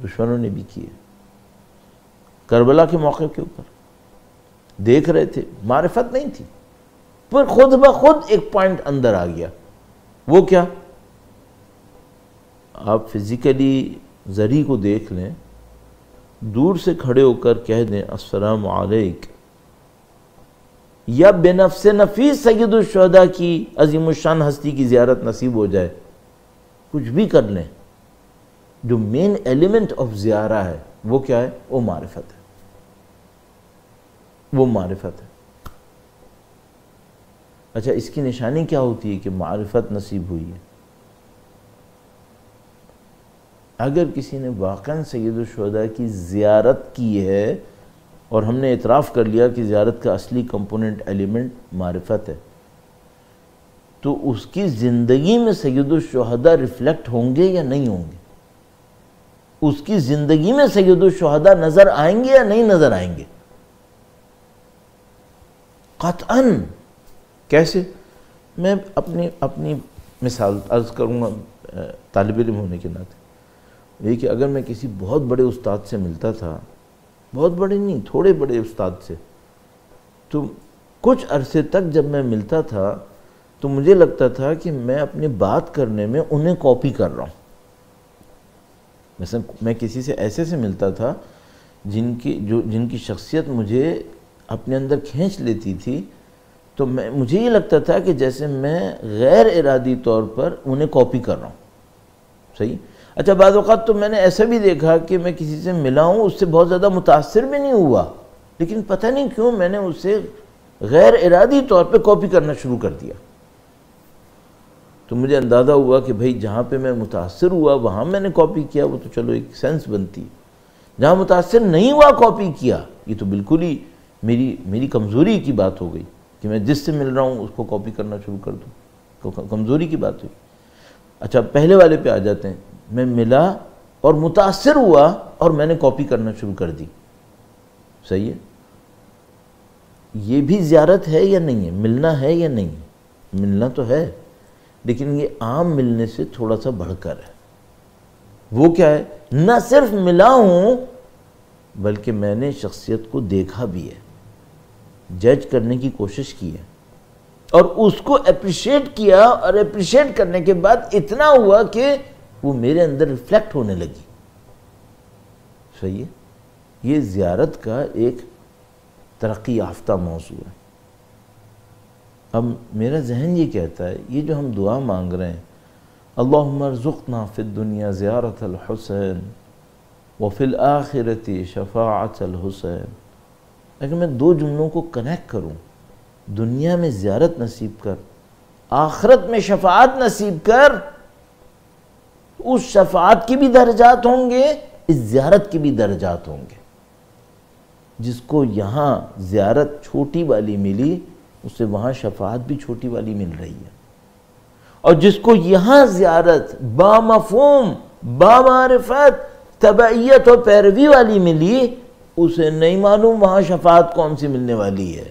دشمنوں نے بھی کی ہے۔ کربلا کے موقع کے اوپر دیکھ رہے تھے، معرفت نہیں تھی، پر خود بخود ایک پوائنٹ اندر آ گیا۔ وہ کیا؟ آپ فزیکلی زری کو دیکھ لیں، دور سے کھڑے ہو کر کہہ دیں السلام علیک، یا بنفس نفیس سید الشہداء کی عظیم الشان ہستی کی زیارت نصیب ہو جائے، کچھ بھی کر لیں، جو مین ایلیمنٹ آف زیارہ ہے وہ کیا ہے؟ وہ معرفت ہے، وہ معرفت ہے۔ اچھا، اس کی نشانی کیا ہوتی ہے کہ معرفت نصیب ہوئی ہے؟ اگر کسی نے واقعاً سید الشہداء کی زیارت کی ہے اور ہم نے اعتراف کر لیا کہ زیارت کا اصلی کمپوننٹ ایلیمنٹ معرفت ہے، تو اس کی زندگی میں سید الشہداء ریفلیکٹ ہوں گے یا نہیں ہوں گے؟ اس کی زندگی میں سید الشہداء نظر آئیں گے یا نہیں نظر آئیں گے؟ قطعاً۔ کیسے؟ میں اپنی مثال عرض کروں گا طالب علم ہونے کے ناطے، یہ کہ اگر میں کسی بہت بڑے استاد سے ملتا تھا، بہت بڑے نہیں، تھوڑے بڑے استاد سے، تو کچھ عرصے تک جب میں ملتا تھا تو مجھے لگتا تھا کہ میں اپنی بات کرنے میں انہیں کاپی کر رہا ہوں۔ مثلا میں کسی سے ایسے سے ملتا تھا جن کی شخصیت مجھے اپنے اندر کھینچ لیتی تھی، تو مجھے یہ لگتا تھا کہ جیسے میں غیر ارادی طور پر انہیں کاپی کر رہا ہوں۔ صحیح؟ اچھا، بعض اوقات تو میں نے ایسا بھی دیکھا کہ میں کسی سے ملا ہوں، اس سے بہت زیادہ متاثر بھی نہیں ہوا، لیکن پتہ نہیں کیوں میں نے اسے غیر ارادی طور پہ کاپی کرنا شروع کر دیا۔ تو مجھے اندازہ ہوا کہ بھئی جہاں پہ میں متاثر ہوا وہاں میں نے کاپی کیا، وہ تو چلو ایک سینس بنتی ہے، جہاں متاثر نہیں ہوا کاپی کیا، یہ تو بالکل ہی میری کمزوری کی بات ہو گئی کہ میں جس سے مل رہا ہوں اس کو کاپی کرنا شروع کر دوں، کمزوری کی بات ہوئی۔ اچھا، پہلے والے پہ آ جاتے ہیں، میں ملا اور متاثر ہوا اور میں نے کاپی کرنا شروع کر دی۔ صحیح ہے؟ یہ بھی زیارت ہے یا نہیں ہے؟ ملنا ہے یا نہیں ہے؟ ملنا تو ہے، لیکن یہ عام ملنے سے تھوڑا سا بڑھ کر ہے۔ وہ کیا ہے؟ نہ صرف ملا ہوں بلکہ میں نے شخصیت کو دیکھا بھی ہے، جج کرنے کی کوشش کی ہے، اور اس کو اپریشیٹ کیا، اور اپریشیٹ کرنے کے بعد اتنا ہوا کہ وہ میرے اندر ریفلیکٹ ہونے لگی۔ صحیح ہے؟ یہ زیارت کا ایک ترقی یافتہ موضوع ہے۔ اب میرا ذہن یہ کہتا ہے یہ جو ہم دعا مانگ رہے ہیں اللہم ارزقنا فی الدنیا زیارت الحسین وفی الآخرت شفاعت الحسین، اگر میں دو جملوں کو کنیکٹ کروں، دنیا میں زیارت نصیب کر، آخرت میں شفاعت نصیب کر، اس شفاعت کی بھی درجات ہوں گے، اس زیارت کی بھی درجات ہوں گے۔ جس کو یہاں زیارت چھوٹی والی ملی اسے وہاں شفاعت بھی چھوٹی والی مل رہی ہے، اور جس کو یہاں زیارت بامفہوم بامعرفت تبعیت اور پیروی والی ملی اسے نہیں معلوم وہاں شفاعت کون سی ملنے والی ہے۔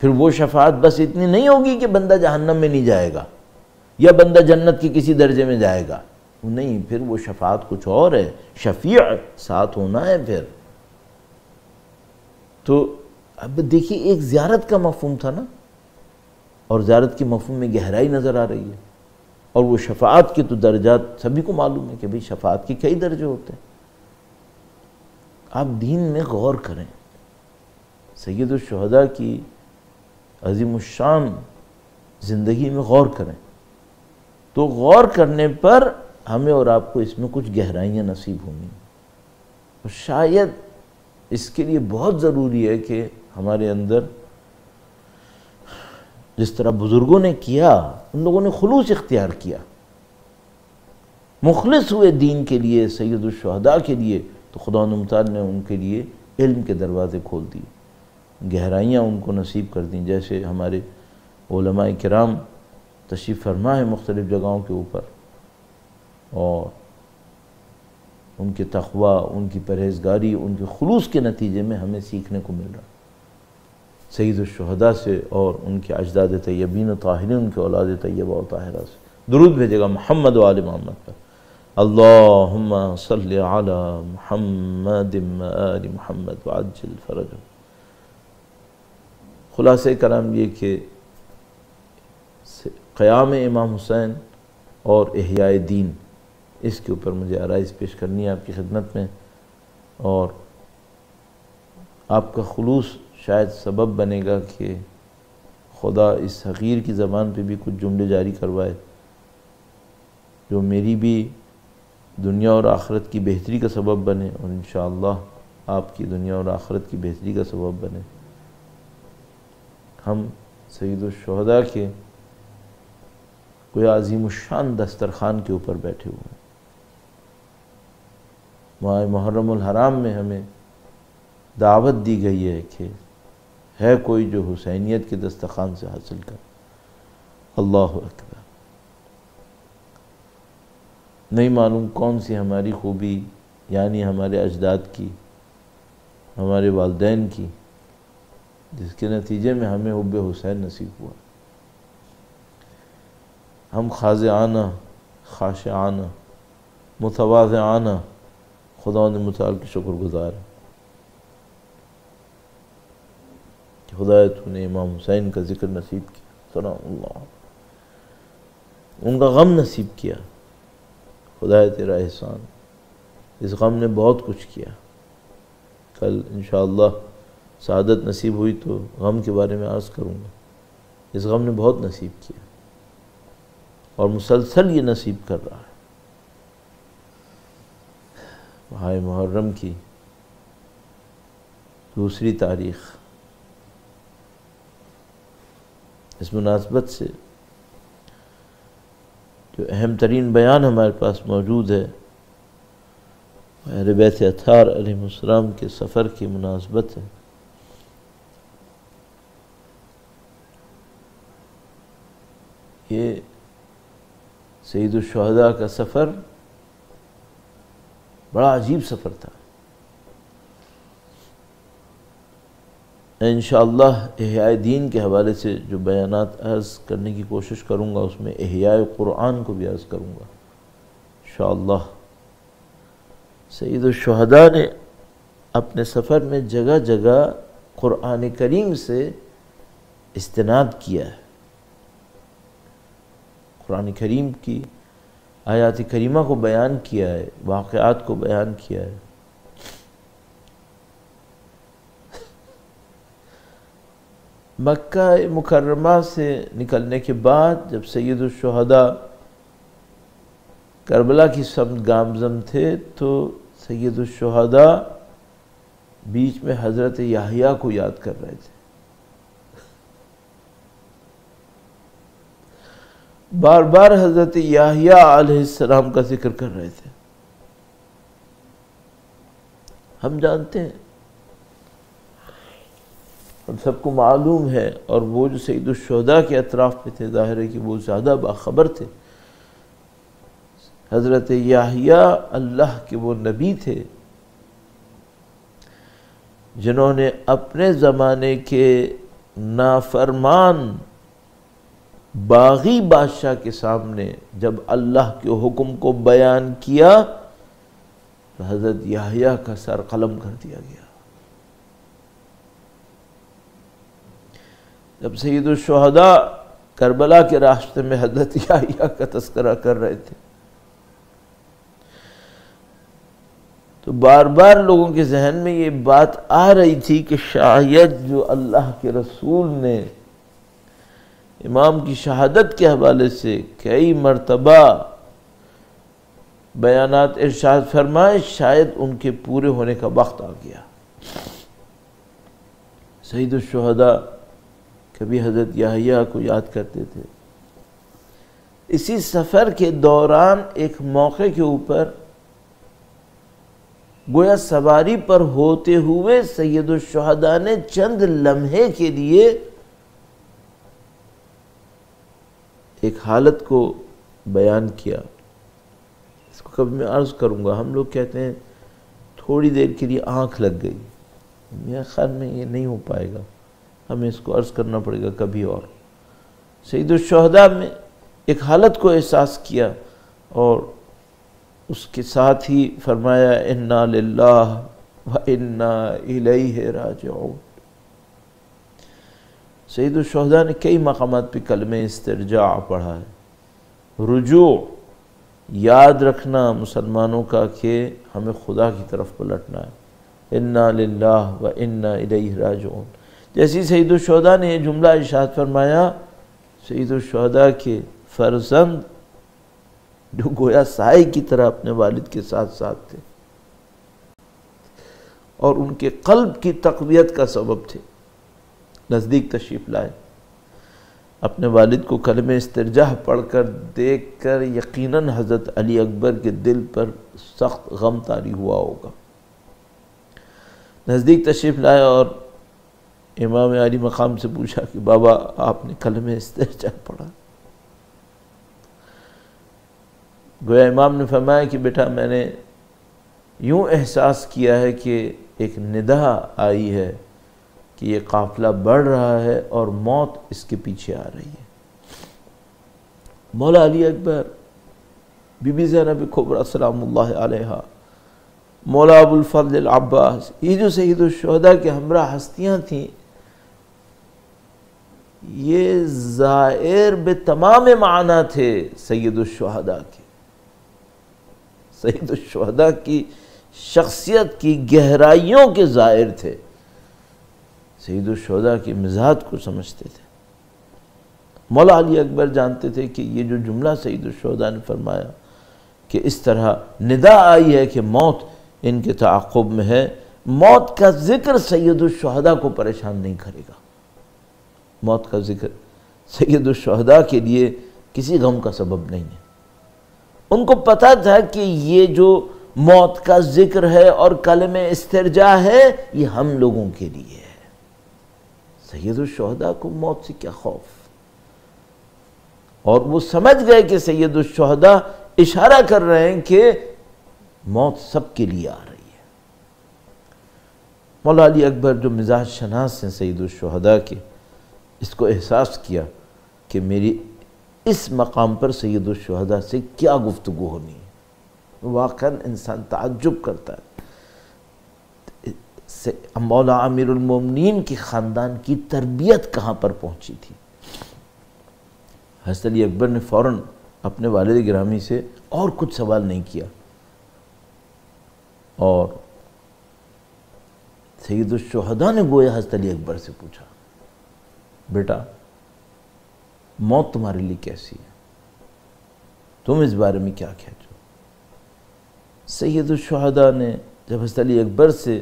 پھر وہ شفاعت بس اتنی نہیں ہوگی کہ بندہ جہنم میں نہیں جائے گا یا بندہ جنت کے کسی درجے میں جائے گا، نہیں، پھر وہ شفاعت کچھ اور ہے، شفیع ساتھ ہونا ہے پھر۔ تو اب دیکھیے ایک زیارت کا مفہوم تھا نا، اور زیارت کے مفہوم میں گہرائی نظر آ رہی ہے، اور وہ شفاعت کے تو درجات سبھی کو معلوم ہے کہ بھئی شفاعت کے کئی درجے ہوتے ہیں۔ آپ دین میں غور کریں، سید الشہداء کی عظیم الشان زندگی میں غور کریں، تو غور کرنے پر ہمیں اور آپ کو اس میں کچھ گہرائیاں نصیب ہوں گی، اور شاید اس کے لیے بہت ضروری ہے کہ ہمارے اندر جس طرح بزرگوں نے کیا، ان لوگوں نے خلوص اختیار کیا، مخلص ہوئے دین کے لیے، سید الشہداء کے لیے، تو خدا متعال نے ان کے لیے علم کے دروازے کھول دیے، گہرائیاں ان کو نصیب کر دیں، جیسے ہمارے علماء کرام تشریف فرما ہے مختلف جگہوں کے اوپر، اور ان کے تقوی، ان کی پرہیزگاری، ان کے خلوص کے نتیجے میں ہمیں سیکھنے کو مل رہا سید الشہداء سے اور ان کے اجداد طیبین و طاہرین، ان کے اولاد طیبہ و طاہرہ سے۔ درود بھیجے گا محمد و آل محمد پر، اللہم صلی علی محمد و آل محمد وعجل فرجہ۔ خلاصہ کلام یہ کہ قیام امام حسین اور احیاء دین، اس کے اوپر مجھے آرائز پیش کرنی ہے آپ کی خدمت میں، اور آپ کا خلوص شاید سبب بنے گا کہ خدا اس حقیر کی زبان پہ بھی کچھ جملے جاری کروائے جو میری بھی دنیا اور آخرت کی بہتری کا سبب بنے، اور انشاءاللہ آپ کی دنیا اور آخرت کی بہتری کا سبب بنے۔ ہم سید الشہداء کے کوئی عظیم الشان دسترخوان کے اوپر بیٹھے ہوئے ہیں۔ ماہ محرم الحرام میں ہمیں دعوت دی گئی ہے کہ ہے کوئی جو حسینیت کے دسترخوان سے حاصل کر۔ اللہ اکبر۔ نہیں معلوم کون سی ہماری خوبی، یعنی ہمارے اجداد کی، ہمارے والدین کی، جس کے نتیجے میں ہمیں حب حسین نصیب ہوا۔ ہم خاضعانہ، خاشعانہ، متواضعانہ خدا متعال کے شکر گزار ہیں کہ خدایا تو نے امام حسین کا ذکر نصیب کیا، سلام اللہ، ان کا غم نصیب کیا، خدایا تیرا احسان، اس غم نے بہت کچھ کیا۔ کل انشاءاللہ سعادت نصیب ہوئی تو غم کے بارے میں عرض کروں گا، اس غم نے بہت نصیب کیا اور مسلسل یہ نصیب کر رہا ہے۔ ماہ محرم کی دوسری تاریخ، اس مناسبت سے جو اہم ترین بیان ہمارے پاس موجود ہے اہل بیت اطہار علیہ السلام کے سفر کی مناسبت ہے۔ یہ سید الشہداء کا سفر بڑا عجیب سفر تھا۔ انشاءاللہ احیاء دین کے حوالے سے جو بیانات عرض کرنے کی کوشش کروں گا اس میں احیاء قرآن کو بھی عرض کروں گا انشاءاللہ۔ سید الشہداء نے اپنے سفر میں جگہ جگہ قرآن کریم سے استناد کیا ہے، قرآن کریم کی آیات کریمہ کو بیان کیا ہے، واقعات کو بیان کیا ہے۔ مکہ مکرمہ سے نکلنے کے بعد جب سید الشہداء کربلا کی سمت گامزن تھے تو سید الشہداء بیچ میں حضرت یحییٰ کو یاد کر رہے تھے، بار بار حضرت یحییٰ علیہ السلام کا ذکر کر رہے تھے۔ ہم جانتے ہیں، ہم سب کو معلوم ہے، اور وہ جو سید الشہداء کے اطراف میں تھے ظاہر ہے کہ وہ زیادہ باخبر تھے۔ حضرت یحییٰ اللہ کے وہ نبی تھے جنہوں نے اپنے زمانے کے نافرمان باغی بادشاہ کے سامنے جب اللہ کے حکم کو بیان کیا تو حضرت یحییٰ کا سر قلم کر دیا گیا۔ جب سید الشہداء کربلا کے راستے میں حضرت یحییٰ کا تذکرہ کر رہے تھے تو بار بار لوگوں کے ذہن میں یہ بات آ رہی تھی کہ شاید جو اللہ کے رسول نے امام کی شہادت کے حوالے سے کئی مرتبہ بیانات ارشاد فرمائے، شاید ان کے پورے ہونے کا وقت آ گیا۔ سید الشہداء کبھی حضرت یحییٰ کو یاد کرتے تھے۔ اسی سفر کے دوران ایک موقع کے اوپر گویا سواری پر ہوتے ہوئے سید الشہداء نے چند لمحے کے لیے ایک حالت کو بیان کیا۔ اس کو کبھی میں عرض کروں گا، ہم لوگ کہتے ہیں تھوڑی دیر کے لیے آنکھ لگ گئی، میرے خیال میں یہ نہیں ہو پائے گا، ہمیں اس کو عرض کرنا پڑے گا کبھی اور۔ سید الشہداء میں ایک حالت کو احساس کیا اور اس کے ساتھ ہی فرمایا انا للہ و انا الیہ راجعون۔ سید الشہداء نے کئی مقامات پہ کلمہ استرجاع پڑھا ہے، رجوع، یاد رکھنا مسلمانوں کا کہ ہمیں خدا کی طرف پلٹنا ہے، انا للہ و انا الیہ راجعون۔ جیسی سید الشہداء نے یہ جملہ ارشاد فرمایا، سید الشہداء کے فرزند جو گویا سائے کی طرح اپنے والد کے ساتھ ساتھ تھے اور ان کے قلب کی تقویت کا سبب تھے، نزدیک تشریف لائے۔ اپنے والد کو کلمہ استرجاع پڑھ کر دیکھ کر یقیناً حضرت علی اکبر کے دل پر سخت غم طاری ہوا ہوگا۔ نزدیک تشریف لائے اور امام علی مقام سے پوچھا کہ بابا آپ نے کلمہ استرجاع پڑھا؟ گویا امام نے فرمایا کہ بیٹا میں نے یوں احساس کیا ہے کہ ایک ندا آئی ہے کہ یہ قافلہ بڑھ رہا ہے اور موت اس کے پیچھے آ رہی ہے۔ مولا علی اکبر، بی بی زینب کبریٰ سلام اللہ علیہا، مولا ابو الفضل العباس، یہ جو سید الشہداء کے ہمراہ ہستیاں تھیں، یہ زائر بتمام معنی تھے سید الشہداء کے۔ سید الشہداء کی شخصیت کی گہرائیوں کے زائر تھے، سید الشہداء کے مزاج کو سمجھتے تھے۔ مولا علی اکبر جانتے تھے کہ یہ جو جملہ سید الشہداء نے فرمایا کہ اس طرح ندا آئی ہے کہ موت ان کے تعاقب میں ہے، موت کا ذکر سید الشہداء کو پریشان نہیں کرے گا۔ موت کا ذکر سید الشہداء کے لیے کسی غم کا سبب نہیں ہے۔ ان کو پتا تھا کہ یہ جو موت کا ذکر ہے اور کلمہ استرجاع ہے یہ ہم لوگوں کے لیے ہے۔ سید الشہداء کو موت سے کیا خوف، اور وہ سمجھ گئے کہ سید الشہداء اشارہ کر رہے ہیں کہ موت سب کے لیے آ رہی ہے۔ مولا علی اکبر جو مزاج شناس ہیں سید الشہداء کے، اس کو احساس کیا کہ میری اس مقام پر سید الشہداء سے کیا گفتگو ہونی ہے۔ واقعاً انسان تعجب کرتا ہے، مولا امیر المومنین کی خاندان کی تربیت کہاں پر پہنچی تھی۔ حضرت علی اکبر نے فوراً اپنے والد گرامی سے اور کچھ سوال نہیں کیا، اور سید الشہداء نے گویا حضرت علی اکبر سے پوچھا بیٹا موت تمہارے لیے کیسی ہے، تم اس بارے میں کیا کہتے ہو؟ سید الشہداء نے جب حضرت علی اکبر سے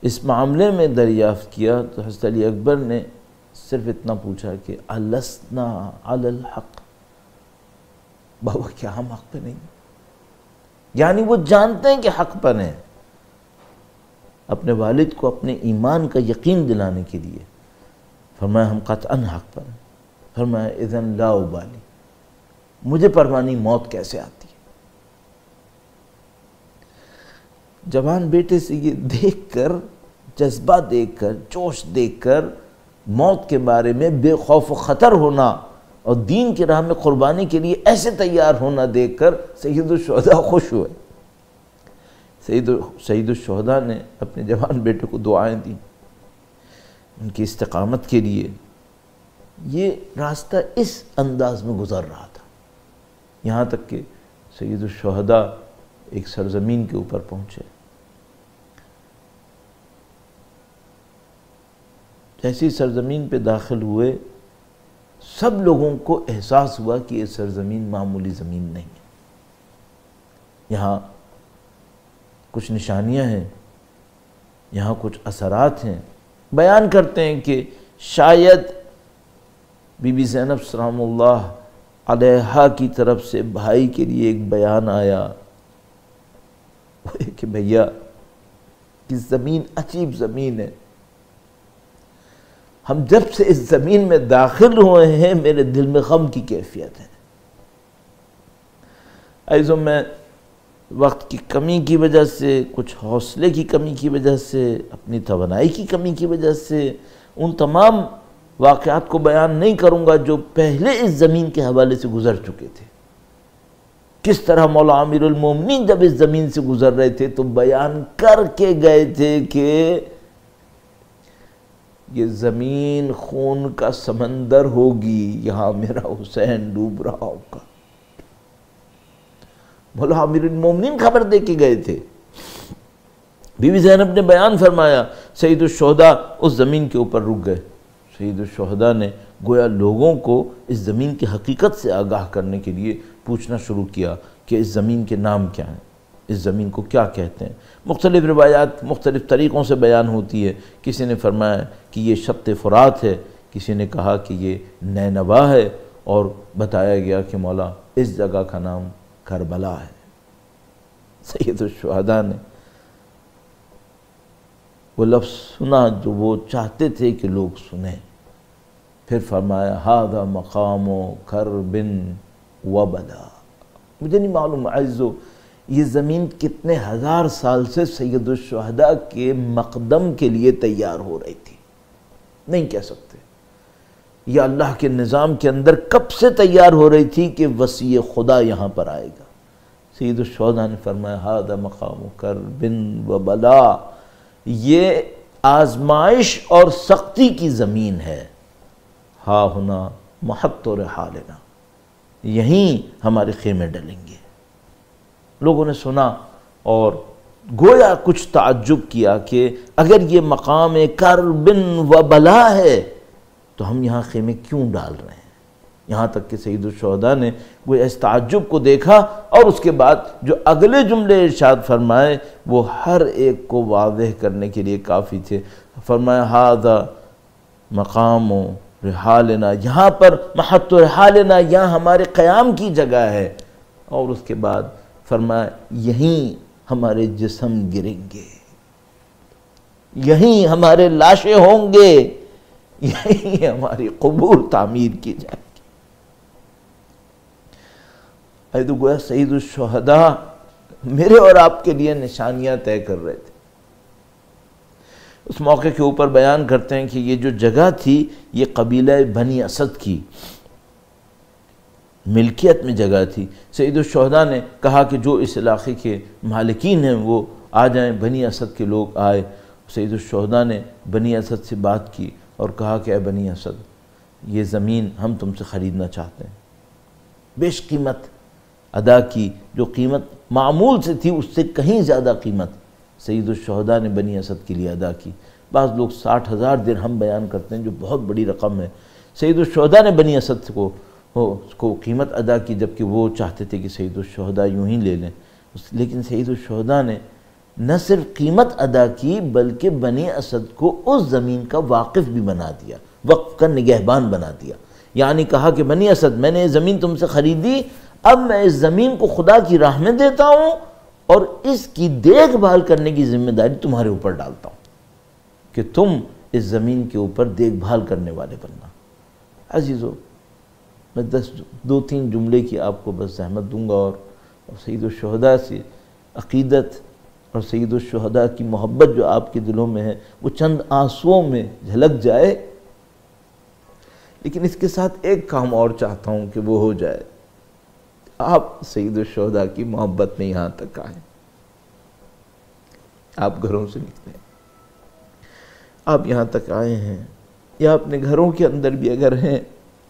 اس معاملے میں دریافت کیا تو حضرت علی اکبر نے صرف اتنا پوچھا کہ السنا علی الحق، بابا کیا ہم حق پہ نہیں؟ یعنی وہ جانتے ہیں کہ حق پر ہیں، اپنے والد کو اپنے ایمان کا یقین دلانے کے لیے فرمایا ہم قطعاً حق پر ہیں۔ فرمایا اذن لا ابالی، مجھے پرواہ نہیں موت کیسے آتی ہے۔ جوان بیٹے سے یہ دیکھ کر، جذبہ دیکھ کر، جوش دیکھ کر، موت کے بارے میں بے خوف و خطر ہونا اور دین کی راہ میں قربانی کے لیے ایسے تیار ہونا دیکھ کر سید الشہداء خوش ہوئے۔ سید الشہداء نے اپنے جوان بیٹے کو دعائیں دیں ان کی استقامت کے لیے۔ یہ راستہ اس انداز میں گزر رہا تھا، یہاں تک کہ سید الشہداء ایک سرزمین کے اوپر پہنچے۔ جیسی سرزمین پہ داخل ہوئے سب لوگوں کو احساس ہوا کہ یہ سرزمین معمولی زمین نہیں ہے، یہاں کچھ نشانیاں ہیں، یہاں کچھ اثرات ہیں۔ بیان کرتے ہیں کہ شاید بی بی زینب سلام اللہ علیہا کی طرف سے بھائی کے لیے ایک بیان آیا کہ بھیا یہ زمین عجیب زمین ہے، ہم جب سے اس زمین میں داخل ہوئے ہیں میرے دل میں غم کی کیفیت ہے۔ عزیزوں، میں وقت کی کمی کی وجہ سے، کچھ حوصلے کی کمی کی وجہ سے، اپنی توانائی کی کمی کی وجہ سے ان تمام واقعات کو بیان نہیں کروں گا جو پہلے اس زمین کے حوالے سے گزر چکے تھے۔ کس طرح مولا امیر المومنین جب اس زمین سے گزر رہے تھے تو بیان کر کے گئے تھے کہ یہ زمین خون کا سمندر ہوگی، یہاں میرا حسین ڈوب رہا ہوگا۔ مولا امیر المومنین خبر دے کے گئے تھے۔ بی بی زینب نے بیان فرمایا، سید الشہداء اس زمین کے اوپر رک گئے۔ سید الشہداء نے گویا لوگوں کو اس زمین کی حقیقت سے آگاہ کرنے کے لیے پوچھنا شروع کیا کہ اس زمین کے نام کیا ہیں، اس زمین کو کیا کہتے ہیں۔ مختلف روایات مختلف طریقوں سے بیان ہوتی ہے۔ کسی نے فرمایا کہ یہ شط فرات ہے، کسی نے کہا کہ یہ نینوا ہے، اور بتایا گیا کہ مولا اس جگہ کا نام کربلا ہے۔ سید الشہداء نے وہ لفظ سنا جو وہ چاہتے تھے کہ لوگ سنیں، پھر فرمایا ھذا مقام کرب و بلا۔ مجھے نہیں معلوم عزیزو یہ زمین کتنے ہزار سال سے سید الشہداء کے مقدم کے لیے تیار ہو رہی تھی، نہیں کہہ سکتے۔ یا اللہ کے نظام کے اندر کب سے تیار ہو رہی تھی کہ وسیع خدا یہاں پر آئے گا۔ سید الشہداء نے فرمایا ھذا مقام کرب و بلا، یہ آزمائش اور سختی کی زمین ہے۔ ہا ہنا محط رحالنا، یہیں ہمارے خیمے ڈلیں گے۔ لوگوں نے سنا اور گویا کچھ تعجب کیا کہ اگر یہ مقام کرب و بلا ہے تو ہم یہاں خیمے کیوں ڈال رہے ہیں؟ یہاں تک کہ سید الشہداء نے وہ اس تعجب کو دیکھا اور اس کے بعد جو اگلے جملے ارشاد فرمائے وہ ہر ایک کو واضح کرنے کے لیے کافی تھے۔ فرمایا ھذا مقام رحالنا، یہاں پر محط رحالنا، یہاں ہمارے قیام کی جگہ ہے، اور اس کے بعد فرمایا یہیں ہمارے جسم گریں گے، یہیں ہمارے لاشیں ہوں گے، یہیں ہماری قبور تعمیر کی جائے گی۔ تو گویا سید الشہداء میرے اور آپ کے لیے نشانیاں طے کر رہے تھے۔ اس موقع کے اوپر بیان کرتے ہیں کہ یہ جو جگہ تھی یہ قبیلہ بنی اسد کی ملکیت میں جگہ تھی۔ سید الشہداء نے کہا کہ جو اس علاقے کے مالکین ہیں وہ آ جائیں۔ بنی اسد کے لوگ آئے۔ سید الشہداء نے بنی اسد سے بات کی اور کہا کہ اے بنی اسد، یہ زمین ہم تم سے خریدنا چاہتے ہیں۔ بیش قیمت ادا کی، جو قیمت معمول سے تھی اس سے کہیں زیادہ قیمت سید الشہداء نے بنی اسد کے لیے ادا کی۔ بعض لوگ 60,000 درہم بیان کرتے ہیں جو بہت بڑی رقم ہے۔ سید الشہداء نے بنی اسد کو قیمت ادا کی، جبکہ وہ چاہتے تھے کہ سید الشہداء یوں ہی لے لیں، لیکن سید الشہداء نے نہ صرف قیمت ادا کی بلکہ بنی اسد کو اس زمین کا واقف بھی بنا دیا، وقف کا نگہبان بنا دیا۔ یعنی کہا کہ بنی اسد، میں نے یہ زمین تم سے خریدی، اب میں اس زمین کو خدا کی راہ میں دیتا ہوں اور اس کی دیکھ بھال کرنے کی ذمہ داری تمہارے اوپر ڈالتا ہوں کہ تم اس زمین کے اوپر دیکھ بھال کرنے والے بننا۔ عزیزو، میں 2-3 جملے کی آپ کو بس زحمت دوں گا، اور سید الشہداء سے عقیدت اور سید الشہداء کی محبت جو آپ کے دلوں میں ہے وہ چند آنسوؤں میں جھلک جائے۔ لیکن اس کے ساتھ ایک کام اور چاہتا ہوں کہ وہ ہو جائے، آپ سید الشہداء کی محبت میں یہاں تک آئیں۔ آپ گھروں سے نکلیں، آپ یہاں تک آئے ہیں، یا اپنے گھروں کے اندر بھی اگر ہیں،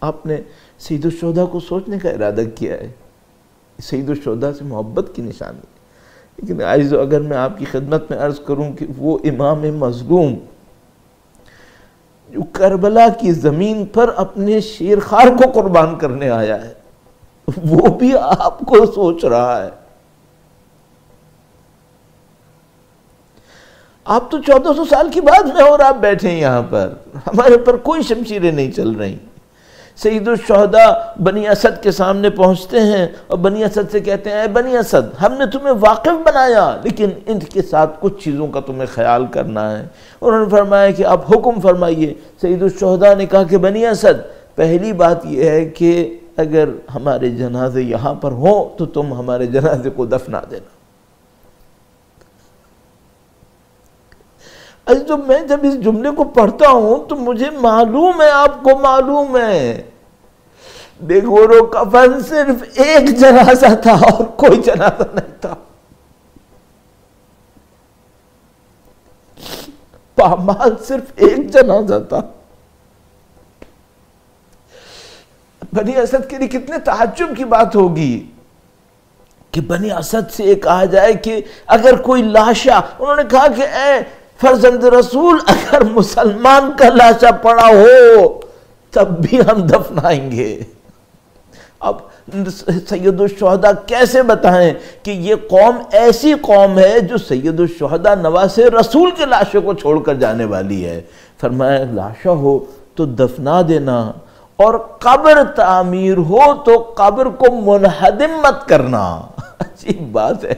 آپ نے سید الشہداء کو سوچنے کا ارادہ کیا ہے، سید الشہداء سے محبت کی نشانی۔ لیکن عزیزو، اگر میں آپ کی خدمت میں عرض کروں کہ وہ امام مظلوم جو کربلا کی زمین پر اپنے شیرخوار کو قربان کرنے آیا ہے، وہ بھی آپ کو سوچ رہا ہے۔ آپ تو 1400 سال کی بعد میں اور آپ بیٹھے ہیں یہاں پر، ہمارے پر کوئی شمشیریں نہیں چل رہی۔ سید الشہداء بنی اسد کے سامنے پہنچتے ہیں اور بنی اسد سے کہتے ہیں، اے بنی اسد، ہم نے تمہیں واقف بنایا، لیکن ان کے ساتھ کچھ چیزوں کا تمہیں خیال کرنا ہے۔ انہوں نے فرمایا کہ آپ حکم فرمائیے۔ سید الشہداء نے کہا کہ بنی اسد، پہلی بات یہ ہے کہ اگر ہمارے جنازے یہاں پر ہوں تو تم ہمارے جنازے کو دفنا دینا۔ جب میں اس جملے کو پڑھتا ہوں تو مجھے معلوم ہے، آپ کو معلوم ہے، بغور و کفن صرف ایک جنازہ تھا اور کوئی جنازہ نہیں تھا۔ پامال صرف ایک جنازہ تھا۔ بنی اسد کے لیے کتنے تعجب کی بات ہوگی کہ بنی اسد سے یہ کہا جائے کہ اگر کوئی لاشا، انہوں نے کہا کہ اے فرزند رسول، اگر مسلمان کا لاشا پڑا ہو تب بھی ہم دفنائیں گے۔ اب سید الشہداء کیسے بتائیں کہ یہ قوم ایسی قوم ہے جو سید الشہداء نواز رسول کے لاشے کو چھوڑ کر جانے والی ہے۔ فرمایا لاشا ہو تو دفنا دینا، اور قبر تعمیر ہو تو قبر کو منہدم مت کرنا۔ عجیب بات ہے۔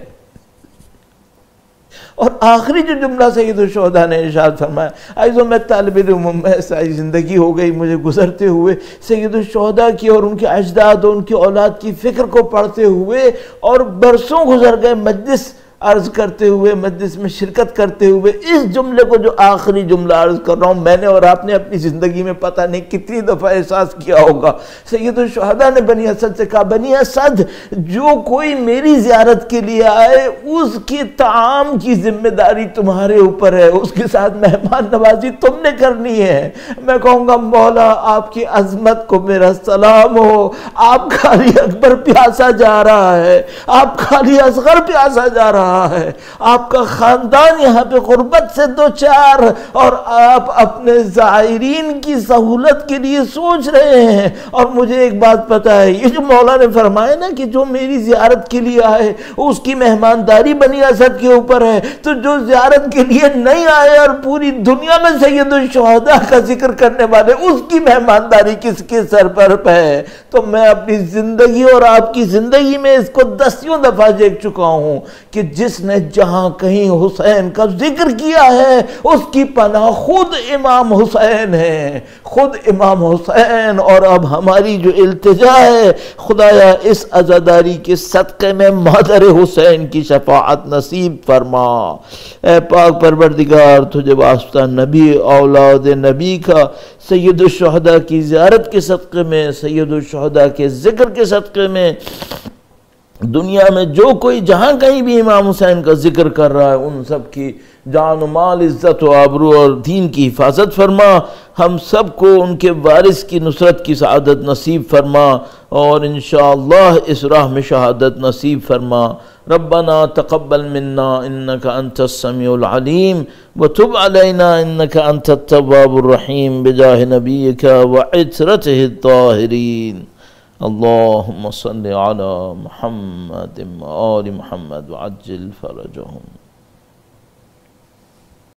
اور آخری جو جملہ سید الشہداء نے ارشاد فرمایا، عزیزو، میں طالب علم میں ساری زندگی ہو گئی مجھے گزرتے ہوئے سید الشہداء کی اور ان کے اجداد اور ان کی اولاد کی فکر کو پڑھتے ہوئے، اور برسوں گزر گئے مجلس عرض کرتے ہوئے، مجلس میں شرکت کرتے ہوئے، اس جملے کو جو آخری جملہ عرض کر رہا ہوں، میں نے اور آپ نے اپنی زندگی میں پتہ نہیں کتنی دفعہ احساس کیا ہوگا۔ سید الشہداء نے بنی اسد سے کہا، بنی اسد، جو کوئی میری زیارت کے لیے آئے اس کی طعام کی ذمہ داری تمہارے اوپر ہے، اس کے ساتھ مہمان نوازی تم نے کرنی ہے۔ میں کہوں گا، مولا آپ کی عظمت کو میرا سلام ہو، آپ قاضی اکبر پیاسا جا رہا ہے، آپ قاضی اصغر پیاسا جا رہا ہے، آپ کا خاندان یہاں پہ غربت سے دو چار، اور آپ اپنے زائرین کی سہولت کے لیے سوچ رہے ہیں۔ اور مجھے ایک بات پتا ہے، یہ جو مولا نے فرمایا نا کہ جو میری زیارت کے لیے آئے اس کی مہمانداری بنی اسد کے اوپر ہے، تو جو زیارت کے لیے نہیں آئے اور پوری دنیا میں سید الشہداء کا ذکر کرنے والے، اس کی مہمانداری کس کے سر پر ہے؟ تو میں اپنی زندگی اور آپ کی زندگی میں اس کو 10 دفعہ دیکھ چکا ہوں کہ جس نے جہاں کہیں حسین کا ذکر کیا ہے اس کی پناہ خود امام حسین ہے، خود امام حسین۔ اور اب ہماری جو التجا ہے، خدایا اس عزاداری کے صدقے میں مادر حسین کی شفاعت نصیب فرما۔ اے پاک پروردگار، تجھے واسطہ نبی اولاد نبی کا سید الشہداء کی زیارت کے صدقے میں، سید الشہداء کے ذکر کے صدقے میں، دنیا میں جو کوئی جہاں کہیں بھی امام حسین کا ذکر کر رہا ہے، ان سب کی جان و مال، عزت و آبرو اور دین کی حفاظت فرما، ہم سب کو ان کے وارث کی نصرت کی سعادت نصیب فرما، اور انشاءاللہ اس راہ میں شہادت نصیب فرما۔ ربنا تقبل منا انك انت السميع العليم وتب علينا انك انت التواب الرحيم بجاه نبيك وعترته الطاهرين۔ اللهم صل على محمد وآل محمد وعجل فرجهم۔